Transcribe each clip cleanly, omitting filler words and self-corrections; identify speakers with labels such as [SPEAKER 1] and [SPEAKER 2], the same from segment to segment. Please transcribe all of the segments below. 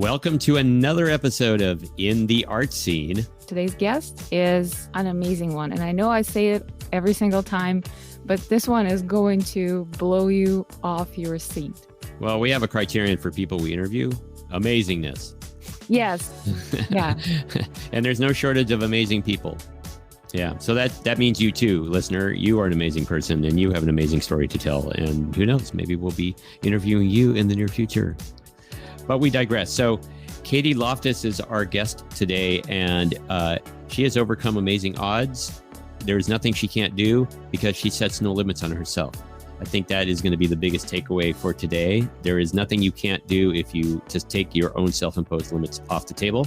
[SPEAKER 1] Welcome to another episode of In the Art Scene.
[SPEAKER 2] Today's guest is an amazing one. And I know I say it every single time, but this one is going to blow you off your seat.
[SPEAKER 1] Well, we have a criterion for people we interview. Amazingness.
[SPEAKER 2] Yes. Yeah.
[SPEAKER 1] And there's no shortage of amazing people. Yeah. So that means you too, listener. You are an amazing person and you have an amazing story to tell. And who knows, maybe we'll be interviewing you in the near future. But we digress. So Katie Loftus is our guest today, and she has overcome amazing odds. There's nothing she can't do because she sets no limits on herself. I think that is going to be the biggest takeaway for today. There is nothing you can't do if you just take your own self-imposed limits off the table.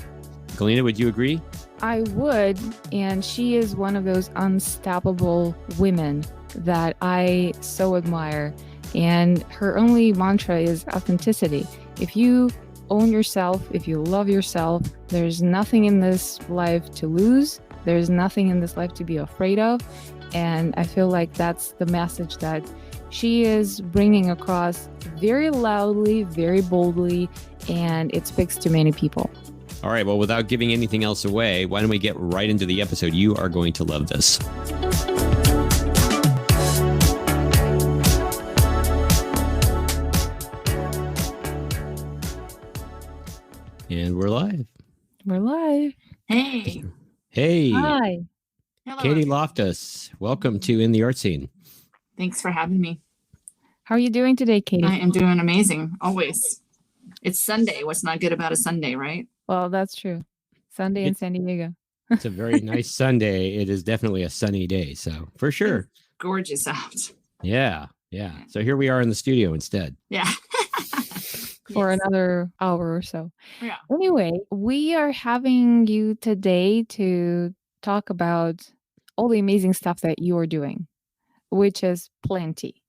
[SPEAKER 1] Galina, would you agree?
[SPEAKER 2] I would. And she is one of those unstoppable women that I so admire. And her only mantra is authenticity. If you own yourself, if you love yourself, there's nothing in this life to lose. There's nothing in this life to be afraid of. And I feel like that's the message that she is bringing across very loudly, very boldly, and it speaks to many people.
[SPEAKER 1] All right. Well, without giving anything else away, why don't we get right into the episode? You are going to love this. And we're live.
[SPEAKER 2] We're live.
[SPEAKER 3] Hey.
[SPEAKER 1] Hey.
[SPEAKER 2] Hi.
[SPEAKER 3] Hello.
[SPEAKER 1] Katie Loftus, welcome to In the Art Scene.
[SPEAKER 3] Thanks for having me.
[SPEAKER 2] How are you doing today, Katie?
[SPEAKER 3] I am doing amazing. Always. It's Sunday. What's not good about a Sunday, right?
[SPEAKER 2] Well, that's true. Sunday in San Diego.
[SPEAKER 1] It's a very nice Sunday. It is definitely a sunny day. So for sure.
[SPEAKER 3] It's gorgeous out.
[SPEAKER 1] Yeah. Yeah. So here we are in the studio instead.
[SPEAKER 3] Yeah.
[SPEAKER 2] For
[SPEAKER 3] Yes.
[SPEAKER 2] another hour or so.
[SPEAKER 3] Yeah.
[SPEAKER 2] Anyway, we are having you today to talk about all the amazing stuff that you are doing, which is plenty.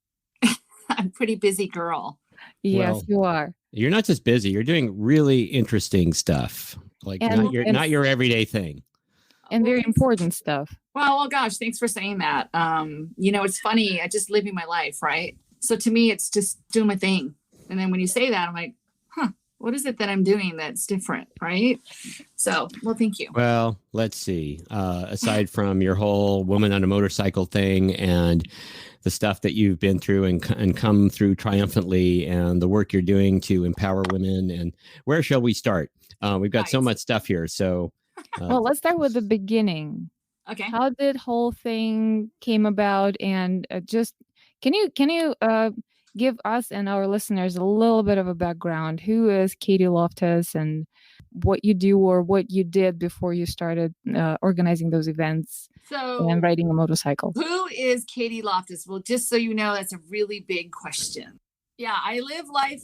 [SPEAKER 3] I'm a pretty busy girl.
[SPEAKER 2] Yes,
[SPEAKER 1] Well,
[SPEAKER 2] you are.
[SPEAKER 1] You're not just busy, you're doing really interesting stuff. Like
[SPEAKER 2] And-
[SPEAKER 1] not your everyday thing.
[SPEAKER 2] And very
[SPEAKER 3] Well,
[SPEAKER 2] important stuff.
[SPEAKER 3] Well, gosh, thanks for saying that. It's funny. I just living my life, right? So to me, it's just doing my thing. And then when you say that, I'm like, what is it that I'm doing that's different, right? So, well, thank you.
[SPEAKER 1] Well, let's see. Aside from your whole woman on a motorcycle thing and the stuff that you've been through and come through triumphantly and the work you're doing to empower women, and where shall we start? We've got so
[SPEAKER 3] Right.
[SPEAKER 1] much stuff here. So
[SPEAKER 2] Well, let's start with the beginning.
[SPEAKER 3] Okay.
[SPEAKER 2] How did whole thing came about? And just can you give us and our listeners a little bit of a background? Who is Katie Loftus and what you do or what you did before you started organizing those events
[SPEAKER 3] So
[SPEAKER 2] and riding a motorcycle?
[SPEAKER 3] who is Katie Loftus? Well, just so you know, that's a really big question. Yeah, I live life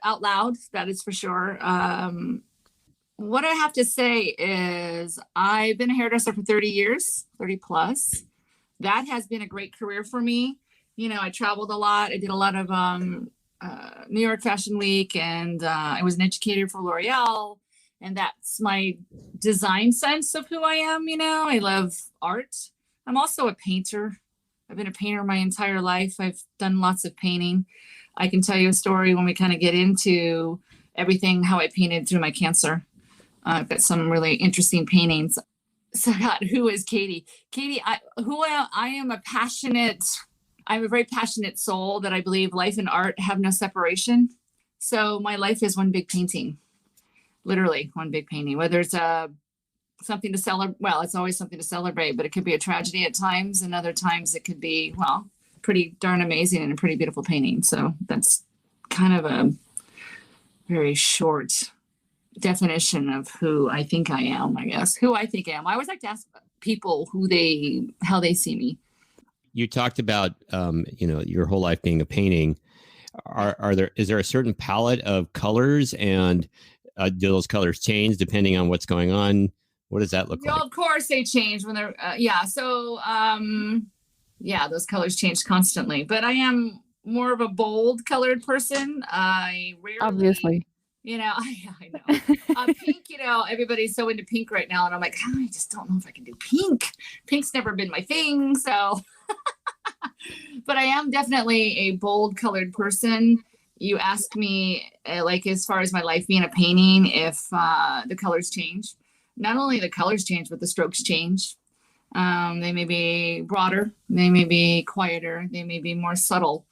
[SPEAKER 3] out loud. That is for sure. What I have to say is I've been a hairdresser for 30 years, 30 plus. That has been a great career for me. I traveled a lot. I did a lot of New York Fashion Week, and I was an educator for L'Oreal. And that's my design sense of who I am. I love art. I'm also a painter. I've been a painter my entire life. I've done lots of painting. I can tell you a story when we kind of get into everything, how I painted through my cancer. I've got some really interesting paintings. So God, who is Katie? Katie, I am I'm a very passionate soul that I believe life and art have no separation. So my life is one big painting. Literally one big painting, whether it's something to celebrate. Well, it's always something to celebrate, but it could be a tragedy at times. And other times it could be, pretty darn amazing and a pretty beautiful painting. So that's kind of a very short definition of who I think I am, I guess. Who I think I am. I always like to ask people how they see me.
[SPEAKER 1] you talked about your whole life being a painting. Is there a certain palette of colors, and do those colors change depending on what's going on? What does that look like?
[SPEAKER 3] Of course they change when they're So those colors change constantly. But I am more of a bold colored person. I rarely,
[SPEAKER 2] Obviously.
[SPEAKER 3] I know. Pink, everybody's so into pink right now, and I'm like, I just don't know if I can do pink. Pink's never been my thing, so. But I am definitely a bold colored person. you ask me, like, as far as my life being a painting, if the colors change, not only the colors change, but the strokes change. They may be broader, they may be quieter, they may be more subtle.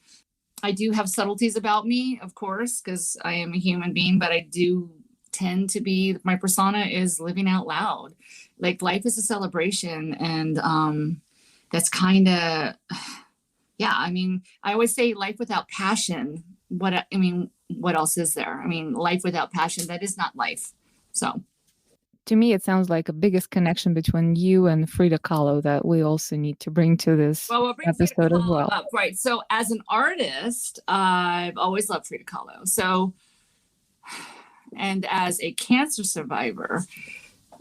[SPEAKER 3] I do have subtleties about me, of course, because I am a human being, but I do tend to be, my persona is living out loud. Like, life is a celebration. And that's kind of, yeah, I mean, I always say life without passion. What else is there? I mean, life without passion, that is not life. So
[SPEAKER 2] to me, it sounds like a biggest connection between you and Frida Kahlo that we also need to bring to this
[SPEAKER 3] we'll bring Frida
[SPEAKER 2] episode as
[SPEAKER 3] Kahlo
[SPEAKER 2] well.
[SPEAKER 3] up. Right. So as an artist, I've always loved Frida Kahlo. So, and as a cancer survivor,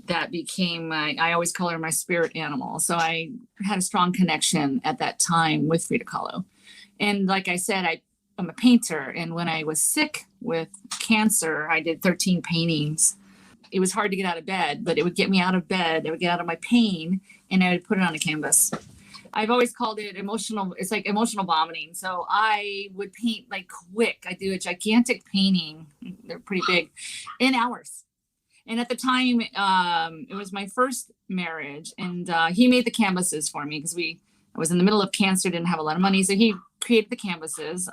[SPEAKER 3] that became I always call her my spirit animal. So I had a strong connection at that time with Frida Kahlo. And like I said, I'm a painter. And when I was sick with cancer, I did 13 paintings. It was hard to get out of bed, but it would get me out of bed. It would get out of my pain, and I would put it on a canvas. I've always called it emotional. It's like emotional vomiting. So I would paint like quick. I do a gigantic painting. They're pretty big, in hours. And at the time, it was my first marriage, and he made the canvases for me because I was in the middle of cancer, didn't have a lot of money. So he created the canvases.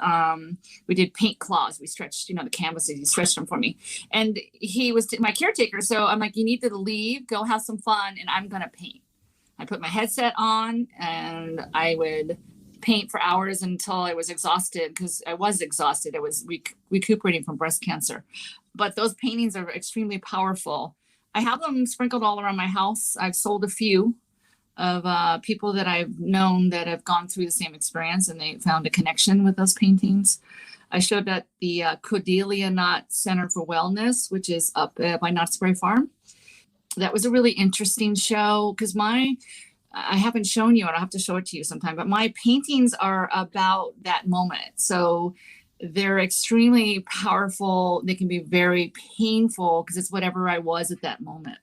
[SPEAKER 3] We did paint claws. We stretched, the canvases, he stretched them for me. And he was my caretaker. So I'm like, you need to leave, go have some fun, and I'm going to paint. I put my headset on and I would paint for hours until I was exhausted, because I was exhausted. I was recuperating from breast cancer. But those paintings are extremely powerful. I have them sprinkled all around my house. I've sold a few of people that I've known that have gone through the same experience, and they found a connection with those paintings. I showed at the Cordelia Knott Center for Wellness, which is up by Knott's Berry Farm. That was a really interesting show because I haven't shown you, and I'll have to show it to you sometime, but my paintings are about that moment. So they're extremely powerful. They can be very painful because it's whatever I was at that moment.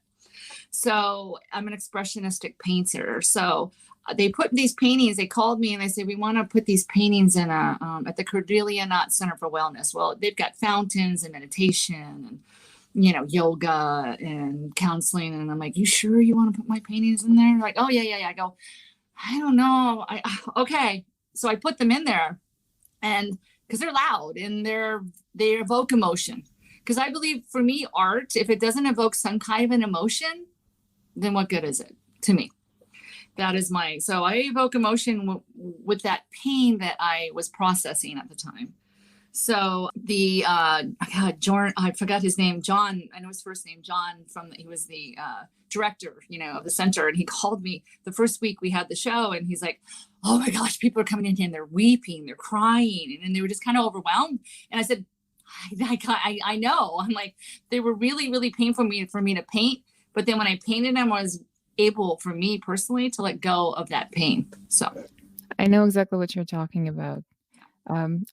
[SPEAKER 3] So I'm an expressionistic painter. So they put these paintings, they called me and they said, we want to put these paintings in at the Cordelia Knott Center for Wellness. Well, they've got fountains and meditation and, yoga and counseling. And I'm like, you sure you want to put my paintings in there? They're like, oh yeah. I go, I don't know. Okay. So I put them in there, and because they're loud and they evoke emotion. Because I believe, for me, art, if it doesn't evoke some kind of an emotion, then what good is it to me? That is so I evoke emotion with that pain that I was processing at the time. So the, I forgot his name, John, I know his first name, John, he was the director, of the center. And he called me the first week we had the show, and he's like, oh my gosh, people are coming in here and they're weeping, they're crying, and they were just kind of overwhelmed. And I said, I know. I'm like, they were really, really painful for me to paint. But then when I painted them, I was able, for me personally, to let go of that pain. So
[SPEAKER 2] I know exactly what you're talking about.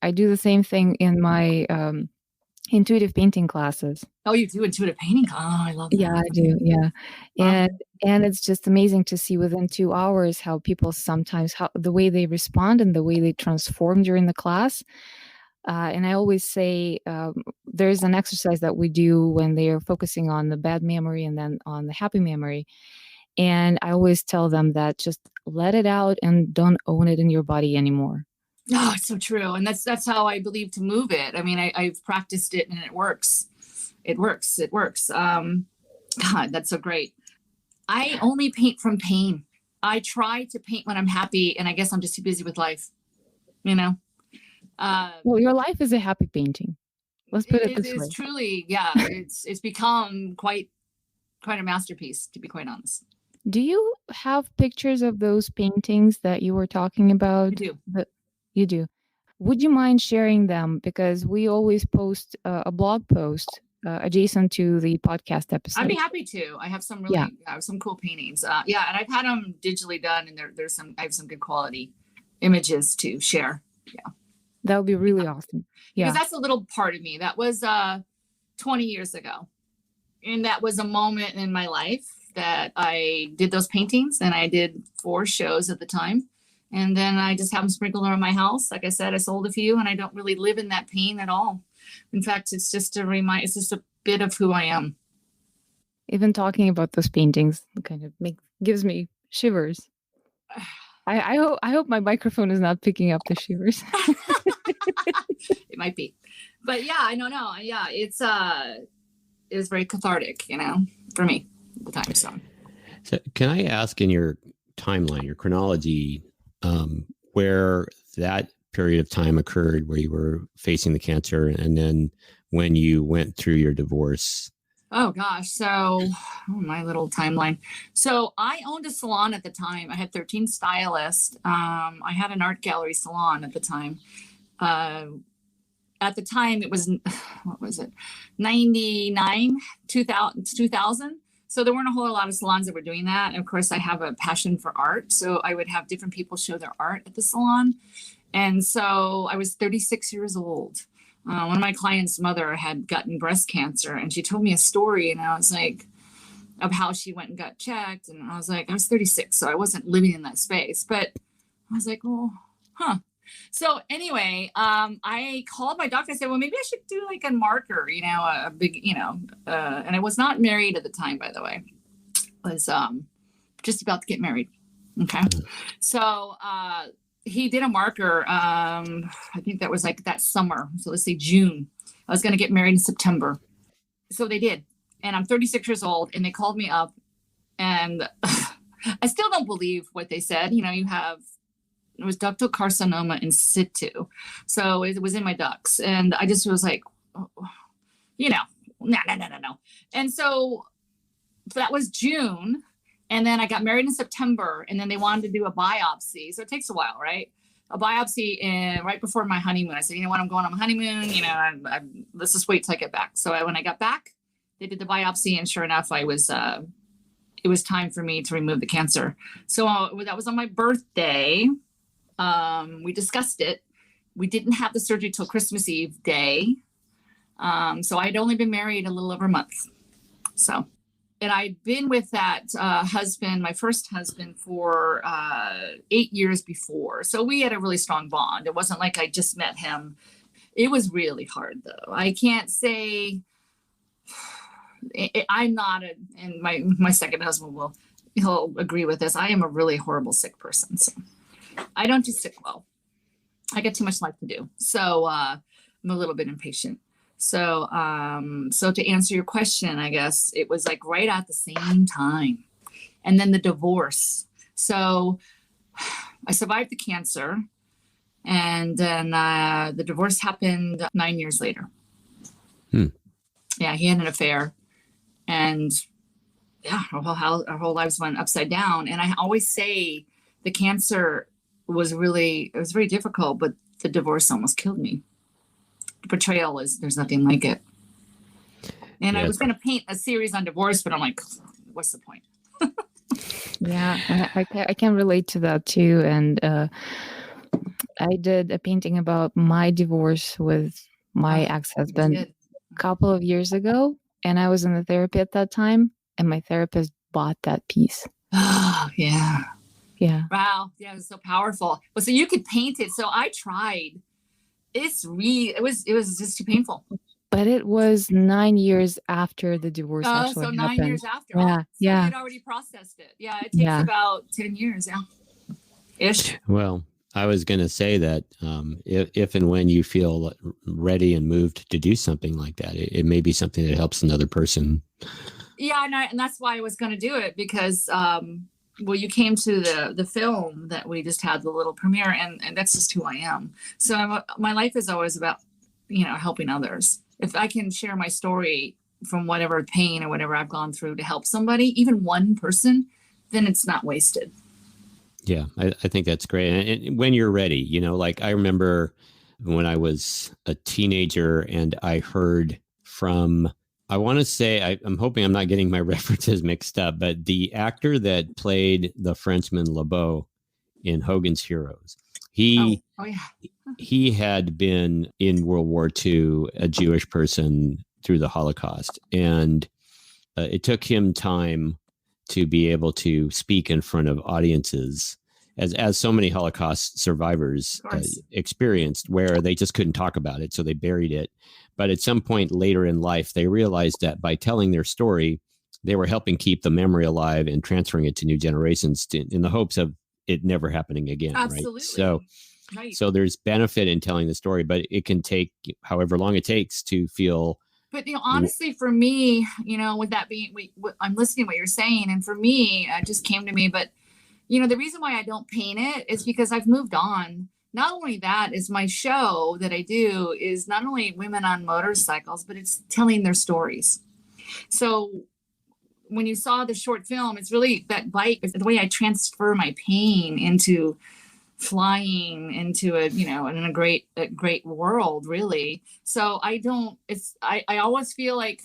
[SPEAKER 2] I do the same thing in my intuitive painting classes.
[SPEAKER 3] Oh, you do intuitive painting? Oh, I love that.
[SPEAKER 2] Yeah, I do. Yeah. And it's just amazing to see within 2 hours how people sometimes, the way they respond and the way they transform during the class. And I always say there's an exercise that we do when they are focusing on the bad memory and then on the happy memory. And I always tell them that just let it out and don't own it in your body anymore.
[SPEAKER 3] Oh, it's so true. And that's how I believe to move it. I mean, I've practiced it and it works. It works. God, that's so great. I only paint from pain. I try to paint when I'm happy, and I guess I'm just too busy with life,
[SPEAKER 2] Well, your life is a happy painting. Let's put it this way.
[SPEAKER 3] It's truly, yeah, it's become quite a masterpiece, to be quite honest.
[SPEAKER 2] Do you have pictures of those paintings that you were talking about?
[SPEAKER 3] I do.
[SPEAKER 2] You do. Would you mind sharing them? Because we always post a blog post adjacent to the podcast episode.
[SPEAKER 3] I'd be happy to. I have some some cool paintings. And I've had them digitally done, and I have some good quality images to share. Yeah.
[SPEAKER 2] That would be really awesome. Yeah.
[SPEAKER 3] Because that's a little part of me. That was 20 years ago. And that was a moment in my life that I did those paintings, and I did 4 shows at the time. And then I just have them sprinkled around my house. Like I said, I sold a few and I don't really live in that pain at all. In fact, it's just it's just a bit of who I am.
[SPEAKER 2] Even talking about those paintings kind of gives me shivers. I hope my microphone is not picking up the shivers.
[SPEAKER 3] It might be, but yeah, I don't know. Yeah, it was very cathartic, for me at the time.
[SPEAKER 1] So can I ask, in your timeline, your chronology, where that period of time occurred where you were facing the cancer, and then when you went through your divorce?
[SPEAKER 3] Oh gosh. So my little timeline. So I owned a salon at the time. I had 13 stylists. I had an art gallery salon at the time. At the time it was, what was it? 99, 2000. So there weren't a whole lot of salons that were doing that. And of course I have a passion for art. So I would have different people show their art at the salon. And so I was 36 years old. One of my clients' mother had gotten breast cancer, and she told me a story, and I was like, of how she went and got checked. And I was like, I was 36, so I wasn't living in that space, but I was like, well, So anyway, I called my doctor. I said, well, maybe I should do like a marker, a big, and I was not married at the time, by the way. I was just about to get married. Okay. So, he did a marker. I think that was like that summer. So let's say June. I was going to get married in September. So they did. And I'm 36 years old, and they called me up, and I still don't believe what they said. It was ductal carcinoma in situ. So it was in my ducts. And I just was like, no. And so that was June. And then I got married in September, and then they wanted to do a biopsy. So it takes a while, right? A biopsy right before my honeymoon. I said, you know what, I'm going on my honeymoon. Let's just wait till I get back. So when I got back, they did the biopsy, and sure enough, it was time for me to remove the cancer. So that was on my birthday. We discussed it. We didn't have the surgery till Christmas Eve day. So I'd only been married a little over a month. And I'd been with that husband, my first husband, for 8 years before. So we had a really strong bond. It wasn't like I just met him. It was really hard, though. I can't say I'm not, and my second husband he'll agree with this. I am a really horrible sick person. So I don't do sick well. I got too much life to do. So I'm a little bit impatient. So to answer your question, I guess it was like right at the same time. And then the divorce. So I survived the cancer, and then the divorce happened 9 years later. Yeah, he had an affair, and yeah, our whole lives went upside down. And I always say the cancer was very difficult, but the divorce almost killed me. Betrayal there's nothing like it. And I was going to paint a series on divorce, but I'm like, what's the point?
[SPEAKER 2] Yeah, I can relate to that too. And I did a painting about my divorce with my ex-husband a couple of years ago, and I was in the therapy at that time, and my therapist bought that piece.
[SPEAKER 3] Oh, yeah.
[SPEAKER 2] Yeah.
[SPEAKER 3] Wow. Yeah, it was so powerful. Well, so you could paint it. So I tried. It was just too painful.
[SPEAKER 2] But it was 9 years after the divorce actually happened.
[SPEAKER 3] 9 years after.
[SPEAKER 2] Yeah,
[SPEAKER 3] So
[SPEAKER 2] yeah.
[SPEAKER 3] I'd already processed it. Yeah, it takes about 10 years, ish.
[SPEAKER 1] Well, I was going to say that if and when you feel ready and moved to do something like that, it may be something that helps another person.
[SPEAKER 3] Yeah, and that's why I was going to do it, because you came to the film that we just had, the little premiere, and that's just who I am. So my life is always about, helping others. If I can share my story from whatever pain or whatever I've gone through to help somebody, even one person, then it's not wasted.
[SPEAKER 1] Yeah, I think that's great. And when you're ready, like I remember when I was a teenager and I heard from, I want to say, I'm hoping I'm not getting my references mixed up, but the actor that played the Frenchman LeBeau in Hogan's Heroes, he had been in World War II, a Jewish person through the Holocaust. And it took him time to be able to speak in front of audiences. as so many Holocaust survivors experienced, where they just couldn't talk about it, so they buried it. But at some point later in life, they realized that by telling their story, they were helping keep the memory alive and transferring it to new generations in the hopes of it never happening again.
[SPEAKER 3] Absolutely.
[SPEAKER 1] Right. So there's benefit in telling the story, but it can take however long it takes to feel.
[SPEAKER 3] But, honestly, for me, with that being, I'm listening to what you're saying. And for me, it just came to me. But, the reason why I don't paint it is because I've moved on. Not only that is my show that I do is not only women on motorcycles, but it's telling their stories. So when you saw the short film, it's really that bike is the way I transfer my pain into flying into in a great world, really. So I always feel like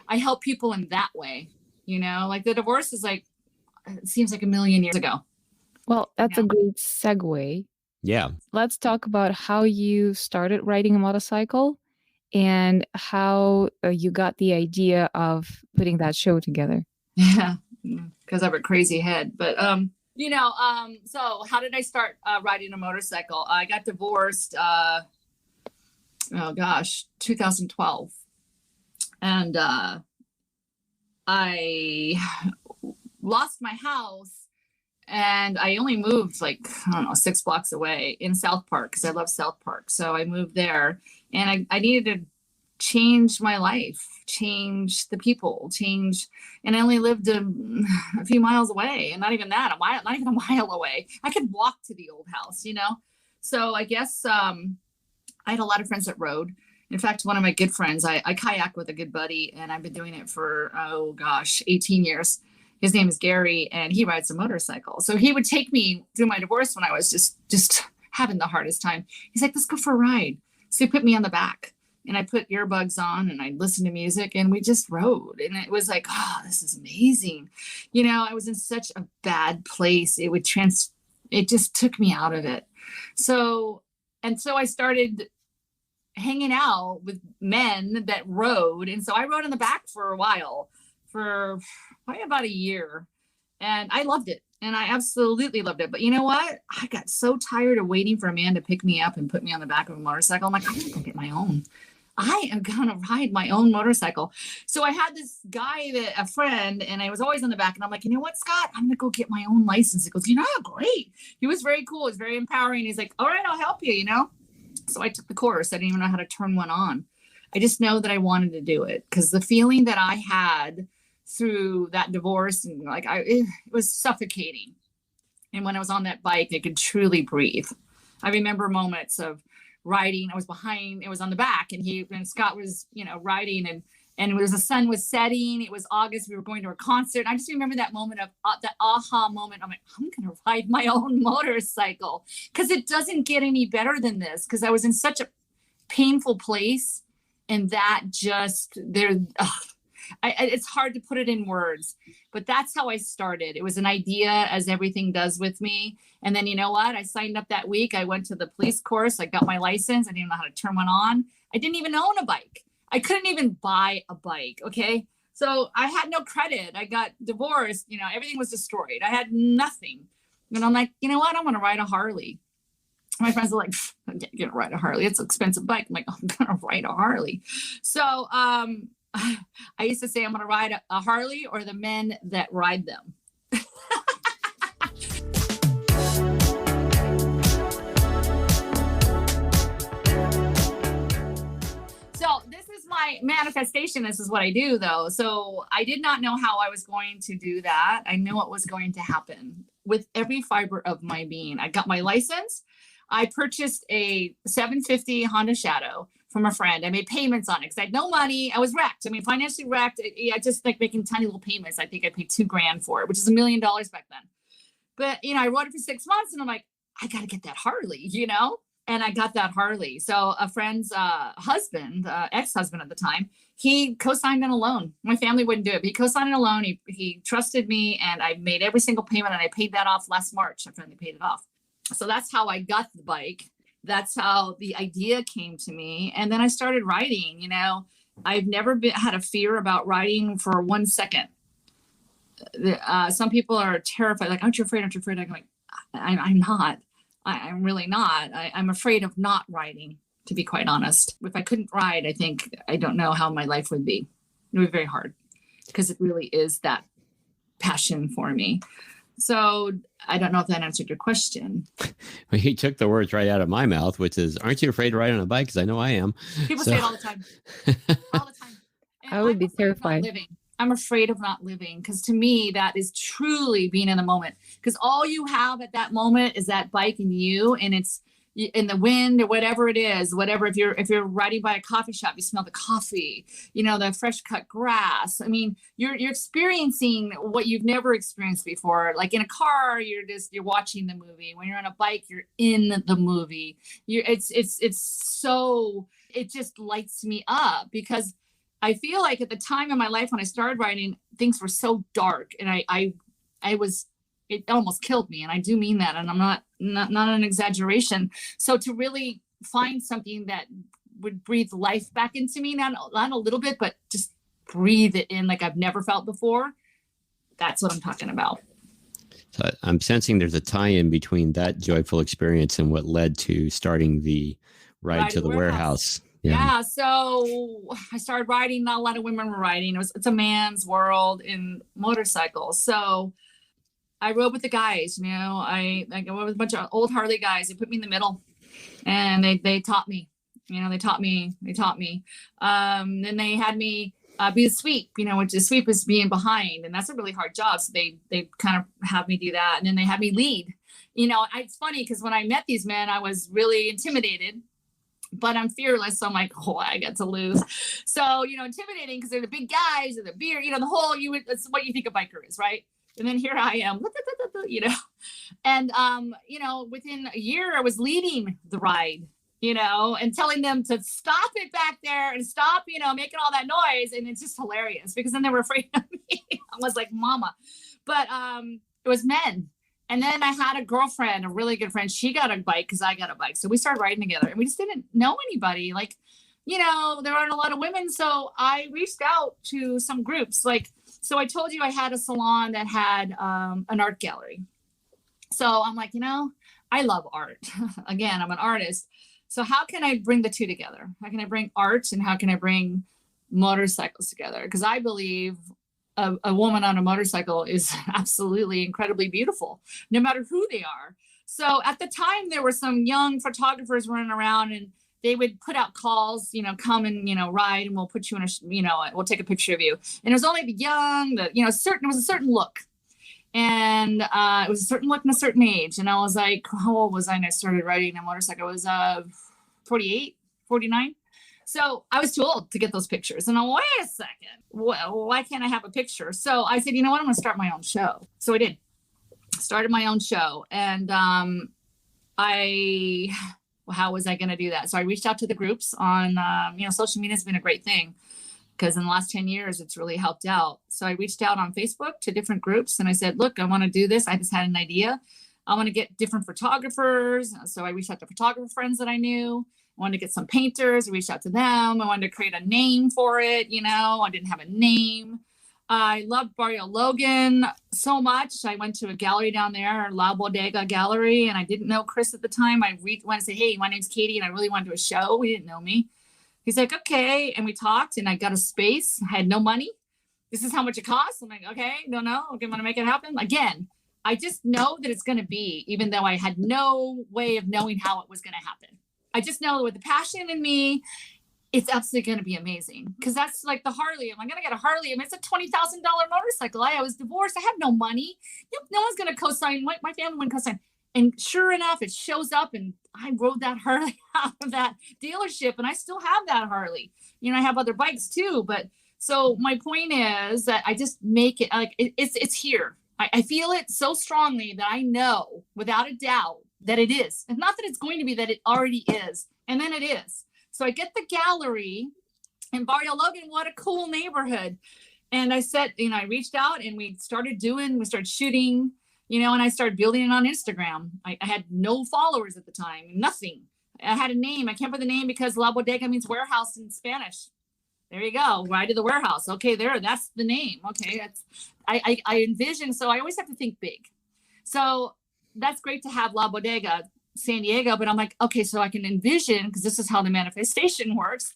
[SPEAKER 3] I help people in that way, like the divorce is like, it seems like a million years ago.
[SPEAKER 2] Well, that's a great segue.
[SPEAKER 1] Yeah.
[SPEAKER 2] Let's talk about how you started riding a motorcycle and how you got the idea of putting that show together.
[SPEAKER 3] Yeah, because I have a crazy head, but so how did I start riding a motorcycle? I got divorced, 2012. And I lost my house and I only moved 6 blocks away in South Park because I love South Park. So I moved there and I needed to change my life, change the people, and I only lived a few miles away, and not even a mile away. I could walk to the old house, So I guess I had a lot of friends that rode. In fact, one of my good friends, I kayak with a good buddy, and I've been doing it for 18 years. His name is Gary, and he rides a motorcycle. So he would take me through my divorce when I was just having the hardest time. He's like, let's go for a ride. So he put me on the back. And I put earbuds on and I listened to music and we just rode. And it was like, oh, this is amazing. I was in such a bad place. It just took me out of it. So I started hanging out with men that rode. And so I rode in the back for a while, for probably about a year. And I loved it. And I absolutely loved it. But you know what? I got so tired of waiting for a man to pick me up and put me on the back of a motorcycle. I'm like, I'm going to go get my own. I am going to ride my own motorcycle. So I had this guy, a friend, and I was always on the back. And I'm like, you know what, Scott? I'm going to go get my own license. He goes, great. He was very cool. It was very empowering. He's like, all right, I'll help you, So I took the course. I didn't even know how to turn one on. I just know that I wanted to do it because the feeling that I had through that divorce and it was suffocating. And when I was on that bike, I could truly breathe. I remember moments of riding. I was behind, it was on the back, and Scott was, riding and the sun was setting. It was August. We were going to a concert. I just remember that moment of that aha moment. I'm like, I'm going to ride my own motorcycle because it doesn't get any better than this. Because I was in such a painful place, and that just it's hard to put it in words, but that's how I started. It was an idea, as everything does with me. And then you know what? I signed up that week. I went to the police course. I got my license. I didn't know how to turn one on. I didn't even own a bike. I couldn't even buy a bike. Okay. So I had no credit. I got divorced. Everything was destroyed. I had nothing. And I'm like, you know what? I'm going to ride a Harley. My friends are like, I'm going to ride a Harley. It's an expensive bike. I'm like, I'm going to ride a Harley. So, I used to say I'm going to ride a Harley or the men that ride them. So this is my manifestation. This is what I do, though. So I did not know how I was going to do that. I knew what was going to happen with every fiber of my being. I got my license. I purchased a 750 Honda Shadow from a friend. I made payments on it because I had no money. I was wrecked. Financially wrecked. I just making tiny little payments. I think I paid $2,000 for it, which is $1 million back then. But, I rode it for 6 months and I'm like, I got to get that Harley, and I got that Harley. So a friend's husband, ex-husband at the time, he co-signed on a loan. My family wouldn't do it, but he co-signed on a loan. He trusted me and I made every single payment and I paid that off last March. I finally paid it off. So that's how I got the bike. That's how the idea came to me. And then I started riding. I've never had a fear about riding for 1 second. Some people are terrified. Like, aren't you afraid? Aren't you afraid? I'm like, I'm not. I'm really not. I'm afraid of not riding, to be quite honest. If I couldn't ride, I don't know how my life would be. It would be very hard because it really is that passion for me. So I don't know if that answered your question.
[SPEAKER 1] Well, he took the words right out of my mouth, which is, aren't you afraid to ride on a bike? Because I know I am.
[SPEAKER 3] People say it all the time. All the time. And
[SPEAKER 2] I would be terrified.
[SPEAKER 3] I'm afraid of not living because to me, that is truly being in the moment. Because all you have at that moment is that bike and you, and it's in the wind or whatever it is, whatever. If you're riding by a coffee shop, you smell the coffee, the fresh cut grass. I mean, you're experiencing what you've never experienced before. Like in a car, you're watching the movie. When you're on a bike, you're in the movie. It just lights me up because I feel like at the time in my life when I started riding, things were so dark, and it almost killed me. And I do mean that. And I'm not an exaggeration. So to really find something that would breathe life back into me, not a little bit, but just breathe it in like I've never felt before. That's what I'm talking about.
[SPEAKER 1] So I'm sensing there's a tie-in between that joyful experience and what led to starting the ride to the warehouse.
[SPEAKER 3] Yeah. So I started riding. Not a lot of women were riding. It's a man's world in motorcycles. So I rode with the guys, I went with a bunch of old Harley guys. They put me in the middle and they taught me, they taught me. Then they had me be a sweep, which the sweep is being behind. And that's a really hard job. So they kind of have me do that. And then they had me lead, it's funny because when I met these men, I was really intimidated, but I'm fearless. So I'm like, I get to lose. So, intimidating because they're the big guys and the beard, that's what you think a biker is, right? And then here I am, and, within a year I was leading the ride, and telling them to stop it back there and stop, making all that noise. And it's just hilarious because then they were afraid of me. I was like, mama, but it was men. And then I had a girlfriend, a really good friend. She got a bike because I got a bike. So we started riding together and we just didn't know anybody. Like, there aren't a lot of women. So I reached out to some groups so I told you I had a salon that had an art gallery. So I'm like, I love art. Again, I'm an artist. So how can I bring the two together? How can I bring art and how can I bring motorcycles together? Because I believe a woman on a motorcycle is absolutely incredibly beautiful, no matter who they are. So at the time, there were some young photographers running around and they would put out calls, come and, ride and we'll put you in we'll take a picture of you. And it was only the young, it was a certain look. And it was a certain look and a certain age. And I was like, how old was I when I started riding a motorcycle? I was 48, 49. So I was too old to get those pictures. And I'm like, wait a second, why can't I have a picture? So I said, you know what, I'm going to start my own show. So I did. Started my own show. And how was I going to do that? So I reached out to the groups on, social media has been a great thing because in the last 10 years, it's really helped out. So I reached out on Facebook to different groups and I said, look, I want to do this. I just had an idea. I want to get different photographers. So I reached out to photographer friends that I knew. I wanted to get some painters. I reached out to them. I wanted to create a name for it. I didn't have a name. I loved Barrio Logan so much. I went to a gallery down there, La Bodega Gallery, and I didn't know Chris at the time. I went and said, hey, my name's Katie, and I really want to do a show. He didn't know me. He's like, okay. And we talked, and I got a space. I had no money. This is how much it costs. I'm like, okay, don't know. Okay, I'm going to make it happen. Again, I just know that it's going to be, even though I had no way of knowing how it was going to happen. I just know with the passion in me, it's absolutely going to be amazing because that's like the Harley. I'm going to get a Harley. I mean, it's a $20,000 motorcycle. I was divorced. I have no money. No one's going to co-sign. My family wouldn't co-sign. And sure enough, it shows up and I rode that Harley out of that dealership and I still have that Harley. I have other bikes too. But so my point is that I just make it like it's here. I feel it so strongly that I know without a doubt that it is. And not that it's going to be, that it already is. And then it is. So I get the gallery in Barrio Logan. What a cool neighborhood. And I said, I reached out and we started shooting, and I started building it on Instagram. I had no followers at the time, nothing. I had a name. I can't put the name because La Bodega means warehouse in Spanish. There you go. Ride to the warehouse. Okay, that's the name. Okay, I envision. So I always have to think big. So that's great to have La Bodega San Diego, but I'm like, okay, so I can envision, because this is how the manifestation works.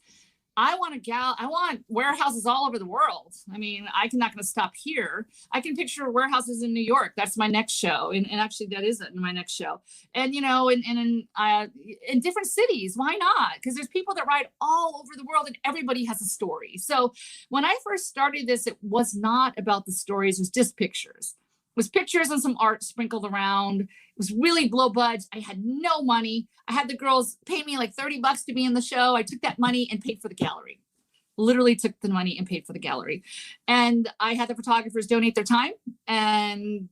[SPEAKER 3] I want warehouses all over the world. I mean, I'm not going to stop here. I can picture warehouses in New York. That's my next show. And actually that is my next show. And, in different cities, why not? Because there's people that ride all over the world and everybody has a story. So when I first started this, it was not about the stories. It was just pictures. It was pictures and some art sprinkled around. It was really low budget. I had no money. I had the girls pay me like $30 to be in the show. I took that money and paid for the gallery. Literally took the money and paid for the gallery. And I had the photographers donate their time and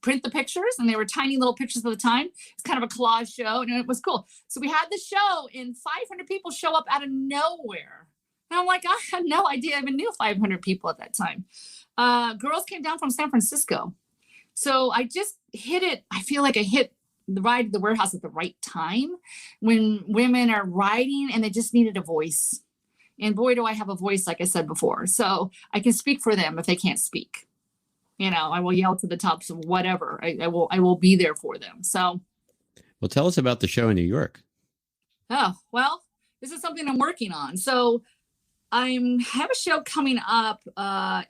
[SPEAKER 3] print the pictures. And they were tiny little pictures at the time. It's kind of a collage show and it was cool. So we had the show and 500 people show up out of nowhere. And I'm like, I had no idea I even knew 500 people at that time. Girls came down from San Francisco. So I just hit it. I feel like I hit the ride to the warehouse at the right time when women are riding and they just needed a voice. And boy, do I have a voice, like I said before. So I can speak for them if they can't speak. I will yell to the tops of whatever. I will be there for them. So.
[SPEAKER 1] Well, tell us about the show in New York.
[SPEAKER 3] Oh, well, this is something I'm working on. So I have a show coming up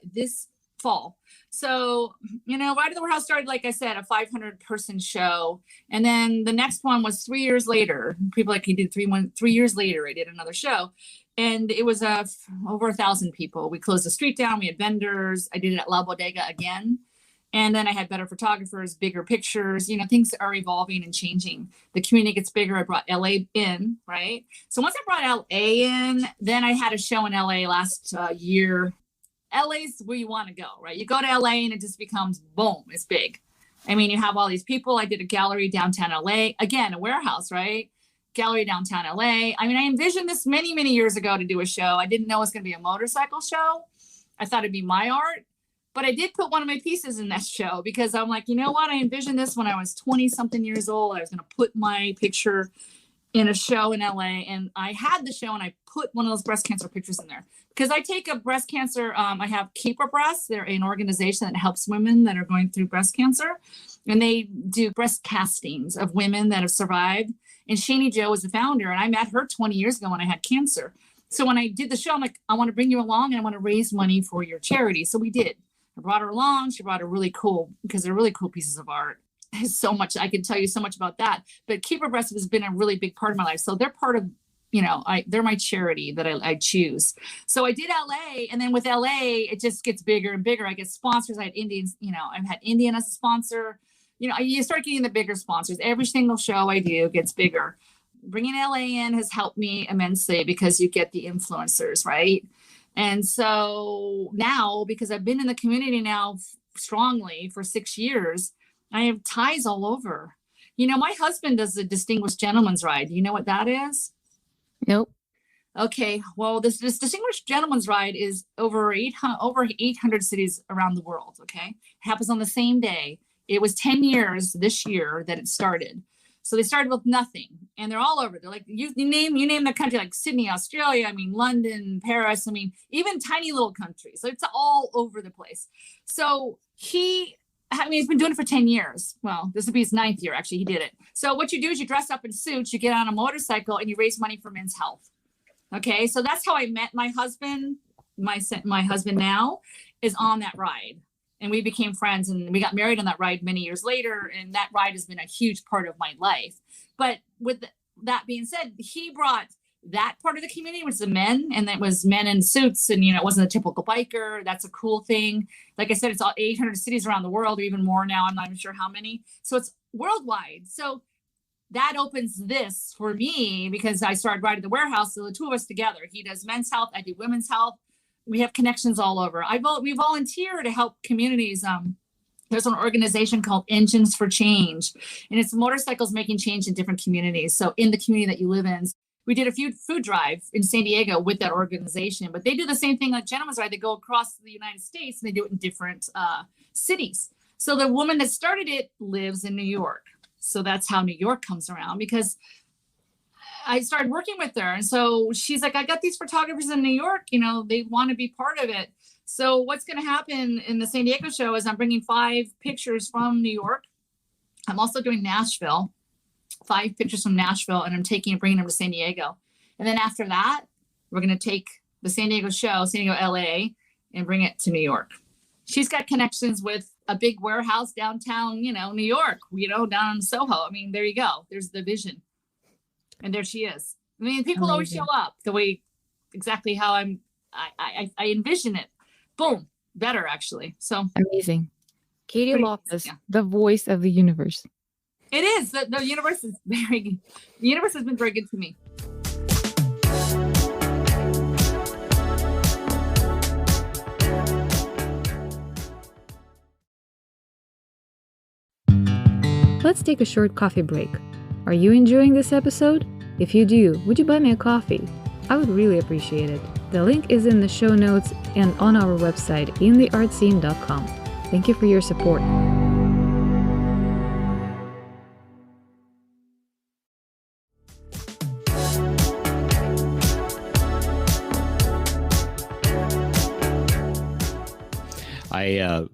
[SPEAKER 3] this fall. So, Ride to the Warehouse started, like I said, a 500-person show. And then the next one was 3 years later. People like, he did 3 years later, I did another show. And it was over 1,000 people. We closed the street down. We had vendors. I did it at La Bodega again. And then I had better photographers, bigger pictures. Things are evolving and changing. The community gets bigger. I brought LA in, right? So once I brought LA in, then I had a show in LA last year. LA's where you want to go, right? You go to LA and it just becomes boom, it's big. I mean, you have all these people. I did a gallery downtown LA, again, a warehouse, right? Gallery downtown LA. I mean, I envisioned this many, many years ago to do a show. I didn't know it was going to be a motorcycle show. I thought it'd be my art, but I did put one of my pieces in that show because I'm like, you know what? I envisioned this when I was 20 something years old. I was going to put my picture in a show in LA, and I had the show and I put one of those breast cancer pictures in there because I take a breast cancer. I have Keeper Breasts. They're an organization that helps women that are going through breast cancer, and they do breast castings of women that have survived. And Shani Jo was the founder, and I met her 20 years ago when I had cancer. So when I did the show, I'm like, I want to bring you along and I want to raise money for your charity. So we did. I brought her along. She brought a really cool, because they're really cool pieces of art. There's so much, I can tell you so much about that. But Keeper Breast has been a really big part of my life. So they're part of, they're my charity that I choose. So I did LA, and then with LA, it just gets bigger and bigger. I get sponsors. I had Indians, I've had Indian as a sponsor. You start getting the bigger sponsors. Every single show I do gets bigger. Bringing LA in has helped me immensely because you get the influencers, right? And so now, because I've been in the community now strongly for 6 years, I have ties all over. My husband does a Distinguished Gentleman's Ride. Do you know what that is?
[SPEAKER 2] Nope.
[SPEAKER 3] Okay. Well, this Distinguished Gentleman's Ride is over 800 cities around the world. Okay. It happens on the same day. It was 10 years this year that it started. So they started with nothing, and they're all over. They're like, you name the country, like Sydney, Australia. London, Paris. Even tiny little countries. So it's all over the place. So he's been doing it for 10 years. Well, this will be his 9th year. Actually, he did it. So what you do is you dress up in suits, you get on a motorcycle, and you raise money for men's health. Okay. So that's how I met my husband. My husband now is on that ride, and we became friends, and we got married on that ride many years later. And that ride has been a huge part of my life. But with that being said, he brought that part of the community, was the men, and that was men in suits, and it wasn't a typical biker. That's a cool thing. Like I said, it's all 800 cities around the world, or even more now. I'm not even sure how many. So it's worldwide. So that opens this for me because I started riding the warehouse. So the two of us together, he does men's health, I do women's health. We have connections all over. We volunteer to help communities. There's an organization called Engines for Change, and it's motorcycles making change in different communities. So in the community that you live in, we did a food drive in San Diego with that organization, but they do the same thing like Gentleman's Ride. They go across the United States and they do it in different cities. So the woman that started it lives in New York. So that's how New York comes around, because I started working with her. And so she's like, I got these photographers in New York, they want to be part of it. So what's going to happen in the San Diego show is I'm bringing 5 pictures from New York. I'm also doing Nashville, 5 pictures from Nashville, and I'm bringing them to San Diego. And then after that, we're going to take the San Diego show, San Diego, LA, and bring it to New York. She's got connections with a big warehouse downtown, New York, down in Soho. I mean, there you go. There's the vision. And there she is. I mean, people
[SPEAKER 2] Amazing.
[SPEAKER 3] always show up the way exactly how I envision it. Boom. Better, actually. So
[SPEAKER 2] Amazing. Katie
[SPEAKER 3] Pretty-
[SPEAKER 2] Loftus,
[SPEAKER 3] yeah.
[SPEAKER 2] the voice of the universe.
[SPEAKER 3] it is. The universe is very good. The universe has been very good to me.
[SPEAKER 2] Let's take a short coffee break. Are you enjoying this episode? If you do, would you buy me a coffee? I would really appreciate it. The link is in the show notes and on our website, intheartscene.com. Thank you for your support.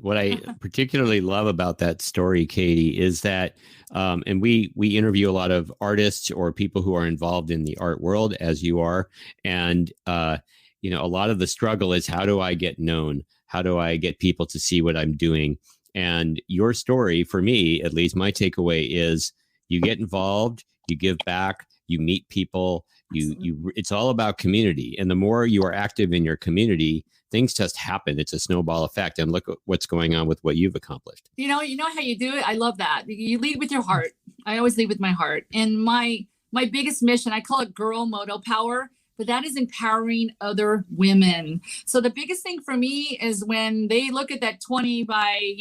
[SPEAKER 1] What I particularly love about that story, Katie, is that, and we interview a lot of artists or people who are involved in the art world, as you are, and a lot of the struggle is, how do I get known? How do I get people to see what I'm doing? And your story, for me, at least, my takeaway is, you get involved, you give back, you meet people, it's all about community, and the more you are active in your community, things just happen. It's a snowball effect. And look at what's going on with what you've accomplished.
[SPEAKER 3] You know how you do it. I love that. You lead with your heart. I always lead with my heart. And my biggest mission, I call it girl Moto power, but that is empowering other women. So the biggest thing for me is when they look at that 20 by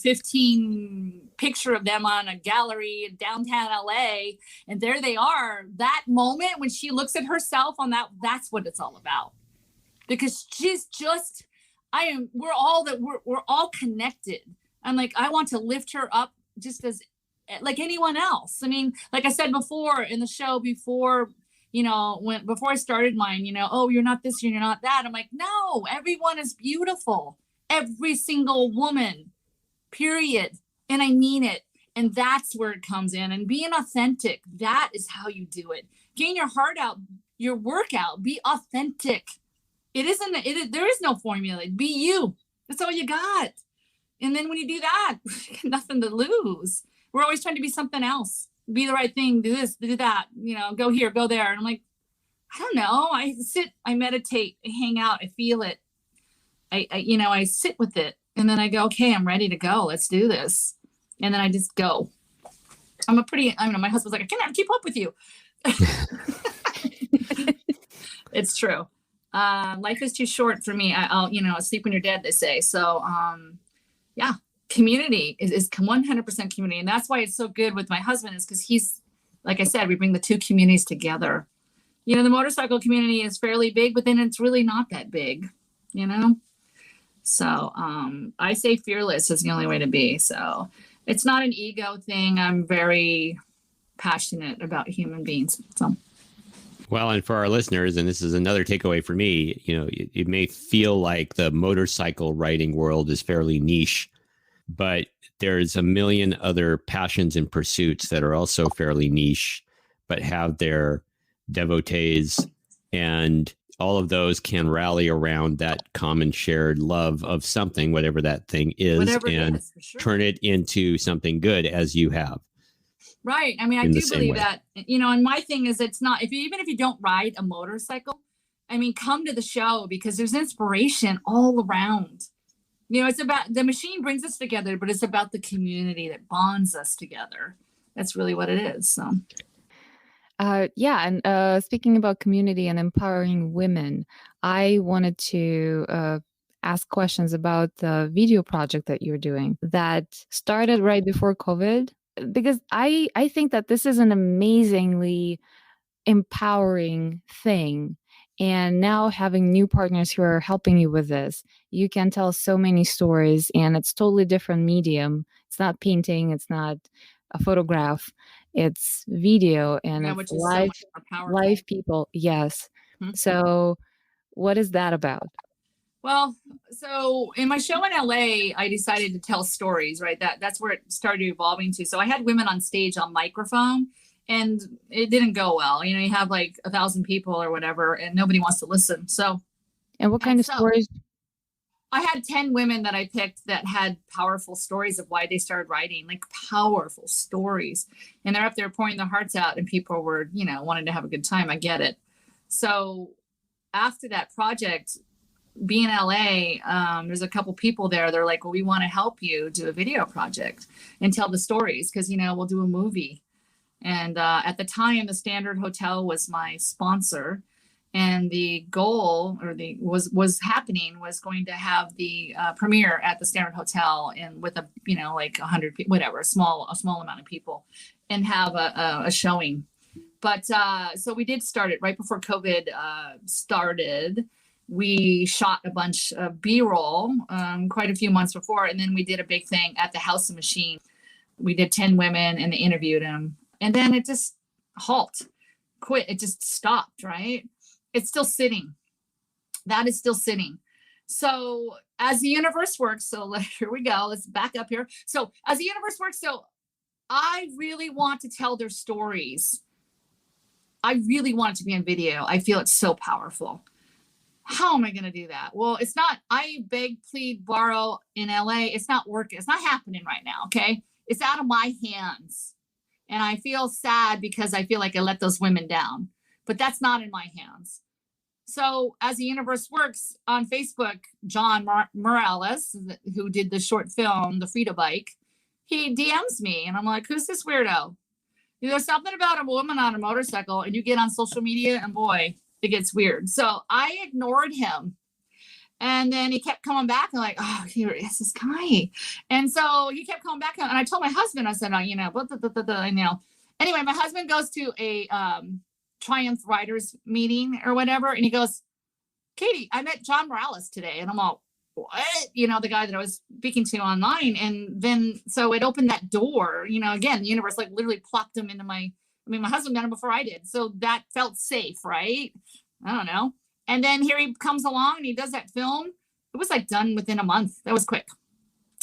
[SPEAKER 3] 15 picture of them on a gallery in downtown LA, and there they are, that moment when she looks at herself on that's what it's all about. Because she's just, we're all connected. I'm like, I want to lift her up just as like anyone else. I mean, like I said before in the show, before I started mine, oh, you're not this, you're not that. I'm like, no, everyone is beautiful. Every single woman, period. And I mean it. And that's where it comes in. And being authentic, that is how you do it. Getting your heart out, your work out, be authentic. There is no formula. Be you. That's all you got. And then when you do that, nothing to lose. We're always trying to be something else. Be the right thing. Do this, do that. Go here, go there. And I'm like, I don't know. I sit, I meditate, I hang out, I feel it. I sit with it. And then I go, okay, I'm ready to go. Let's do this. And then I just go. My husband's like, I can't keep up with you. It's true. Life is too short for me. I'll sleep when you're dead, they say. So, community is 100% community. And that's why it's so good with my husband, is because he's, like I said, we bring the two communities together. The motorcycle community is fairly big, but then it's really not that big, So, I say fearless is the only way to be. So it's not an ego thing. I'm very passionate about human beings. So.
[SPEAKER 1] Well, and for our listeners, and this is another takeaway for me, it may feel like the motorcycle riding world is fairly niche, but there's a million other passions and pursuits that are also fairly niche, but have their devotees, and all of those can rally around that common shared love of something, whatever that thing is, and
[SPEAKER 3] for sure.
[SPEAKER 1] Turn it into something good, as you have.
[SPEAKER 3] Right. I mean, I do believe that, and my thing is, it's not, even if you don't ride a motorcycle, I mean, come to the show, because there's inspiration all around. It's about, the machine brings us together, but it's about the community that bonds us together. That's really what it is. So.
[SPEAKER 2] And speaking about community and empowering women, I wanted to ask questions about the video project that you're doing that started right before COVID. Because I think that this is an amazingly empowering thing. And now having new partners who are helping you with this, you can tell so many stories, and it's totally different medium. It's not painting. It's not a photograph. It's video, and it's live people. Yes. Mm-hmm. So what is that about?
[SPEAKER 3] Well, so in my show in LA, I decided to tell stories, right? That's where it started evolving to. So I had women on stage on microphone and it didn't go well. You know, you have like 1,000 people or whatever, and nobody wants to listen. So,
[SPEAKER 2] And what kind of stories?
[SPEAKER 3] I had 10 women that I picked that had powerful stories of why they started writing, like powerful stories. And they're up there pouring their hearts out, and people were, you know, wanting to have a good time. I get it. So after that project, being in LA, there's a couple people there. They're like, well, we want to help you do a video project and tell the stories because, you know, we'll do a movie. And at the time, the Standard Hotel was my sponsor. And the goal or was going to have the premiere at the Standard Hotel and with a, you know, like 100 people, whatever, a small amount of people, and have a showing. But so we did start it right before COVID started. We shot a bunch of B-roll quite a few months before, and then we did a big thing at the House of Machine. We did 10 women and they interviewed them, and then it just quit. It just stopped, right? It's still sitting. That is still sitting. So as the universe works, so here we go. Let's back up here. So as the universe works, so I really want to tell their stories. I really want it to be on video. I feel it's so powerful. How am I going to do that? Well, it's not, I beg, plead, borrow in LA. It's not working. It's not happening right now. Okay. It's out of my hands. And I feel sad because I feel like I let those women down, but that's not in my hands. So as the universe works on Facebook, John Morales, who did the short film, The Frida Bike, he DMs me and I'm like, who's this weirdo? There's something about a woman on a motorcycle and you get on social media and boy, it gets weird. So I ignored him. And then he kept coming back and like, oh, here is this guy. And so he kept coming back. And I told my husband, I said, oh, you know, anyway, my husband goes to a Triumph Writers meeting or whatever. And he goes, Katie, I met John Morales today. And I'm all, what? You know, the guy that I was speaking to online. And then, so it opened that door, you know, again, the universe like literally plopped him into my husband met him before I did. So that felt safe, right? I don't know. And then here he comes along and he does that film. It was like done within a month. That was quick.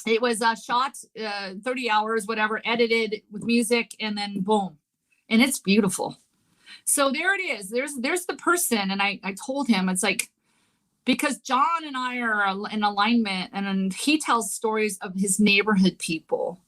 [SPEAKER 3] It was shot 30 hours, whatever, edited with music, and then boom. And it's beautiful. So there it is. There's the person. And I told him, it's like, because John and I are in alignment, and he tells stories of his neighborhood people.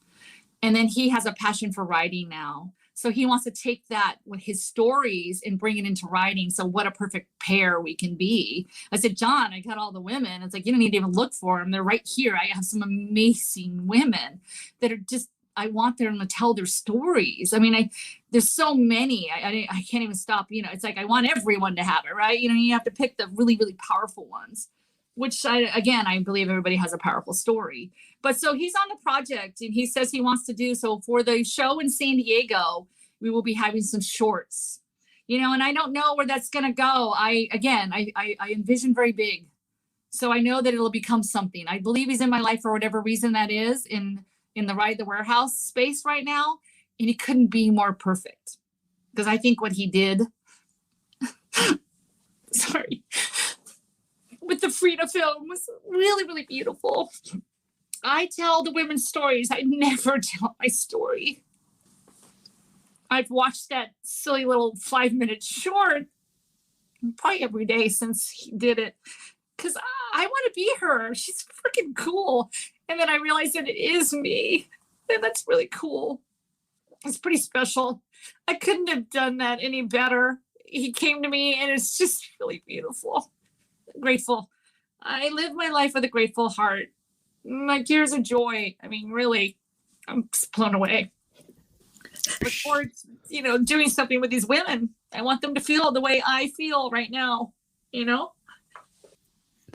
[SPEAKER 3] And then he has a passion for writing now. So he wants to take that with his stories and bring it into writing. So what a perfect pair we can be. I said, John, I got all the women. It's like, you don't need to even look for them. They're right here. I have some amazing women that are just, I want them to tell their stories. I mean, there's so many, I can't even stop, you know, it's like, I want everyone to have it, right? You know, you have to pick the really, really powerful ones, which I believe everybody has a powerful story. But so he's on the project and he says he wants to do, so for the show in San Diego, we will be having some shorts, you know, and I don't know where that's going to go. I envision very big. So I know that it'll become something. I believe he's in my life for whatever reason that is in the Ride the Warehouse space right now. And he couldn't be more perfect because I think what he did, sorry, with the Frida film was really, really beautiful. I tell the women's stories. I never tell my story. I've watched that silly little 5-minute short probably every day since he did it because I want to be her. She's freaking cool. And then I realized that it is me. And that's really cool. It's pretty special. I couldn't have done that any better. He came to me and it's just really beautiful. Grateful. I live my life with a grateful heart. My tears of joy. I mean, really, I'm just blown away. Look forward to, you know, doing something with these women. I want them to feel the way I feel right now, you know?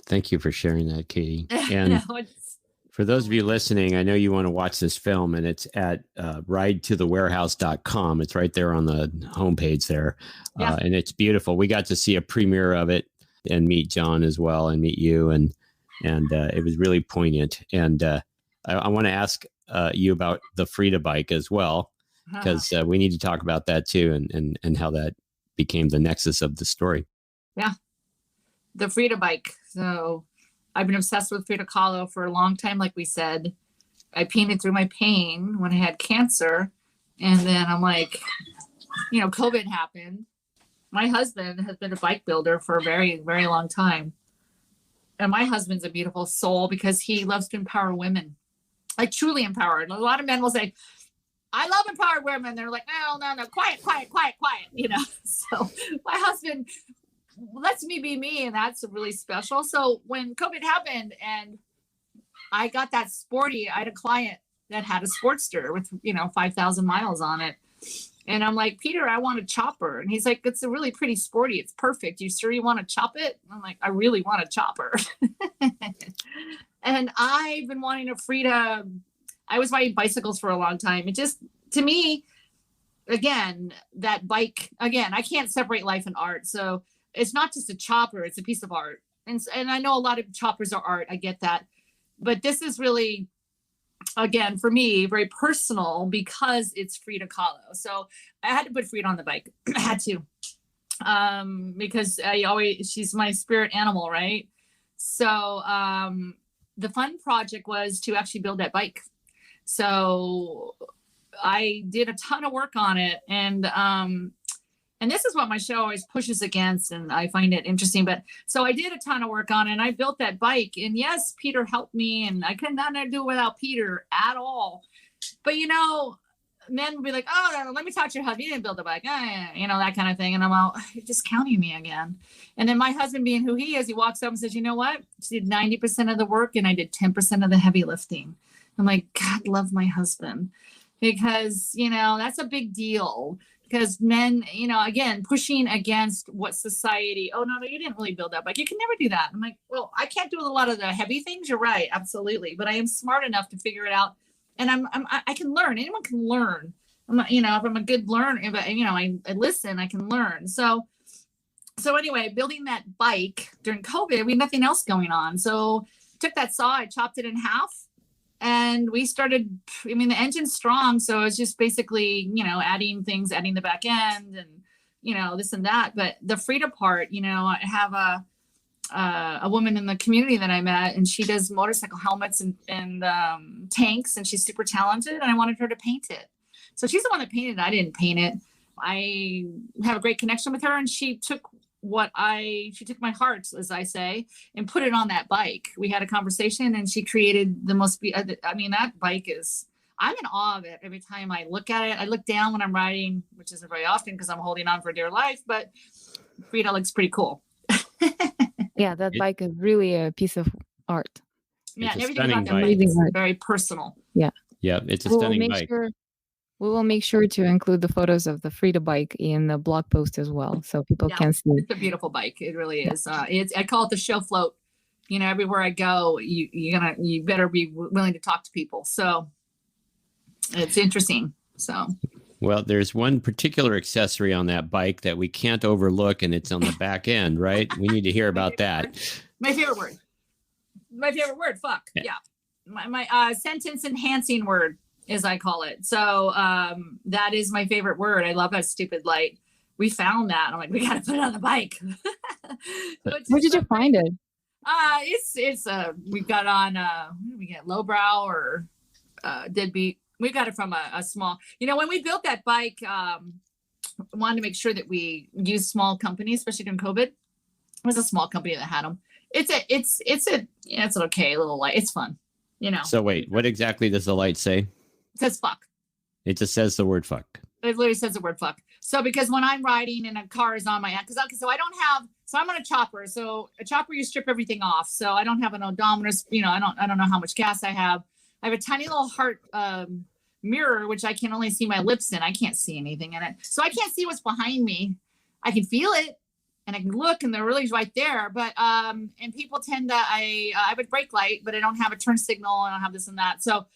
[SPEAKER 1] Thank you for sharing that, Katie. And for those of you listening, I know you want to watch this film, and it's at ridetothewarehouse.com. It's right there on the homepage there. Yeah. And it's beautiful. We got to see a premiere of it and meet John as well and meet you. And it was really poignant. And I want to ask you about the Frida bike as well, because we need to talk about that too, and how that became the nexus of the story.
[SPEAKER 3] Yeah. The Frida bike. So I've been obsessed with Frida Kahlo for a long time. Like we said, I painted through my pain when I had cancer. And then I'm like, COVID happened. My husband has been a bike builder for a very, very long time. And my husband's a beautiful soul because he loves to empower women, like truly empowered. A lot of men will say, I love empowered women. They're like, no, quiet. So my husband lets me be me, and that's really special. So when COVID happened and I got that sporty, I had a client that had a Sportster with, 5,000 miles on it. And I'm like, Peter, I want a chopper. And he's like, it's a really pretty sporty. It's perfect. You sure you want to chop it? I'm like, I really want a chopper. And I've been wanting a Frida. I was riding bicycles for a long time. It just, to me, again, that bike, again, I can't separate life and art. So it's not just a chopper, it's a piece of art. And I know a lot of choppers are art. I get that. But this is really, again, for me, very personal because it's Frida Kahlo. So I had to put Frida on the bike. I had to. Because she's my spirit animal, right? So the fun project was to actually build that bike. So I did a ton of work on it. And this is what my show always pushes against, and I find it interesting. But so I did a ton of work on it, and I built that bike. And yes, Peter helped me, and I could not do it without Peter at all. But men would be like, oh, no, let me talk to your husband. You didn't build the bike, that kind of thing. And I'm all, you're just counting me again. And then my husband, being who he is, he walks up and says, you know what? She did 90% of the work, and I did 10% of the heavy lifting. I'm like, God, love my husband, because that's a big deal. Because men, again, pushing against what society, oh, no, you didn't really build that bike. You can never do that. I'm like, well, I can't do a lot of the heavy things. You're right. Absolutely. But I am smart enough to figure it out. And I can learn. Anyone can learn. If I'm a good learner, if I listen, I can learn. So anyway, building that bike during COVID, we had nothing else going on. So took that saw, I chopped it in half. And we started, the engine's strong. So it's just basically, adding the back end and, this and that. But the Frida part, I have a woman in the community that I met, and she does motorcycle helmets and tanks, and she's super talented. And I wanted her to paint it. So she's the one that painted it. I didn't paint it. I have a great connection with her, and she took my heart, as I say, and put it on that bike. We had a conversation, and she created the most, that bike is, I'm in awe of it every time I look at it. I look down when I'm riding, which isn't very often because I'm holding on for dear life, but Frida looks pretty cool.
[SPEAKER 2] Yeah, that bike is really a piece of art.
[SPEAKER 3] Yeah,
[SPEAKER 1] It's
[SPEAKER 3] everything about that
[SPEAKER 1] bike.
[SPEAKER 3] bike is very personal.
[SPEAKER 2] Yeah.
[SPEAKER 1] Yeah, it's a stunning bike.
[SPEAKER 2] We will make sure to include the photos of the Frida bike in the blog post as well, so people can see.
[SPEAKER 3] It's a beautiful bike. It really is. I call it the show float. Everywhere I go, you better be willing to talk to people. So it's interesting. So.
[SPEAKER 1] Well, there's one particular accessory on that bike that we can't overlook, and it's on the back end, right? We need to hear about that.
[SPEAKER 3] My favorite word. Fuck. Yeah. My sentence enhancing word, as I call it. So that is my favorite word. I love that stupid light. We found that. I'm like, we got to put it on the bike.
[SPEAKER 2] Where did you find it?
[SPEAKER 3] It's we got on, what did we get? Lowbrow or Deadbeat. We got it from a small, when we built that bike, wanted to make sure that we use small companies, especially during COVID. It was a small company that had them. It's an okay little light. It's fun,
[SPEAKER 1] So wait, what exactly does the light say?
[SPEAKER 3] It says fuck.
[SPEAKER 1] It just says the word fuck.
[SPEAKER 3] It literally says the word fuck. So because when I'm riding and a car is on my hand, so I'm on a chopper. So a chopper, you strip everything off. So I don't have an odometer. I don't know how much gas I have. I have a tiny little heart mirror, which I can only see my lips in. I can't see anything in it. So I can't see what's behind me. I can feel it and I can look, and they're really right there. But and people tend to, I have a brake light, but I don't have a turn signal. I don't have this and that. So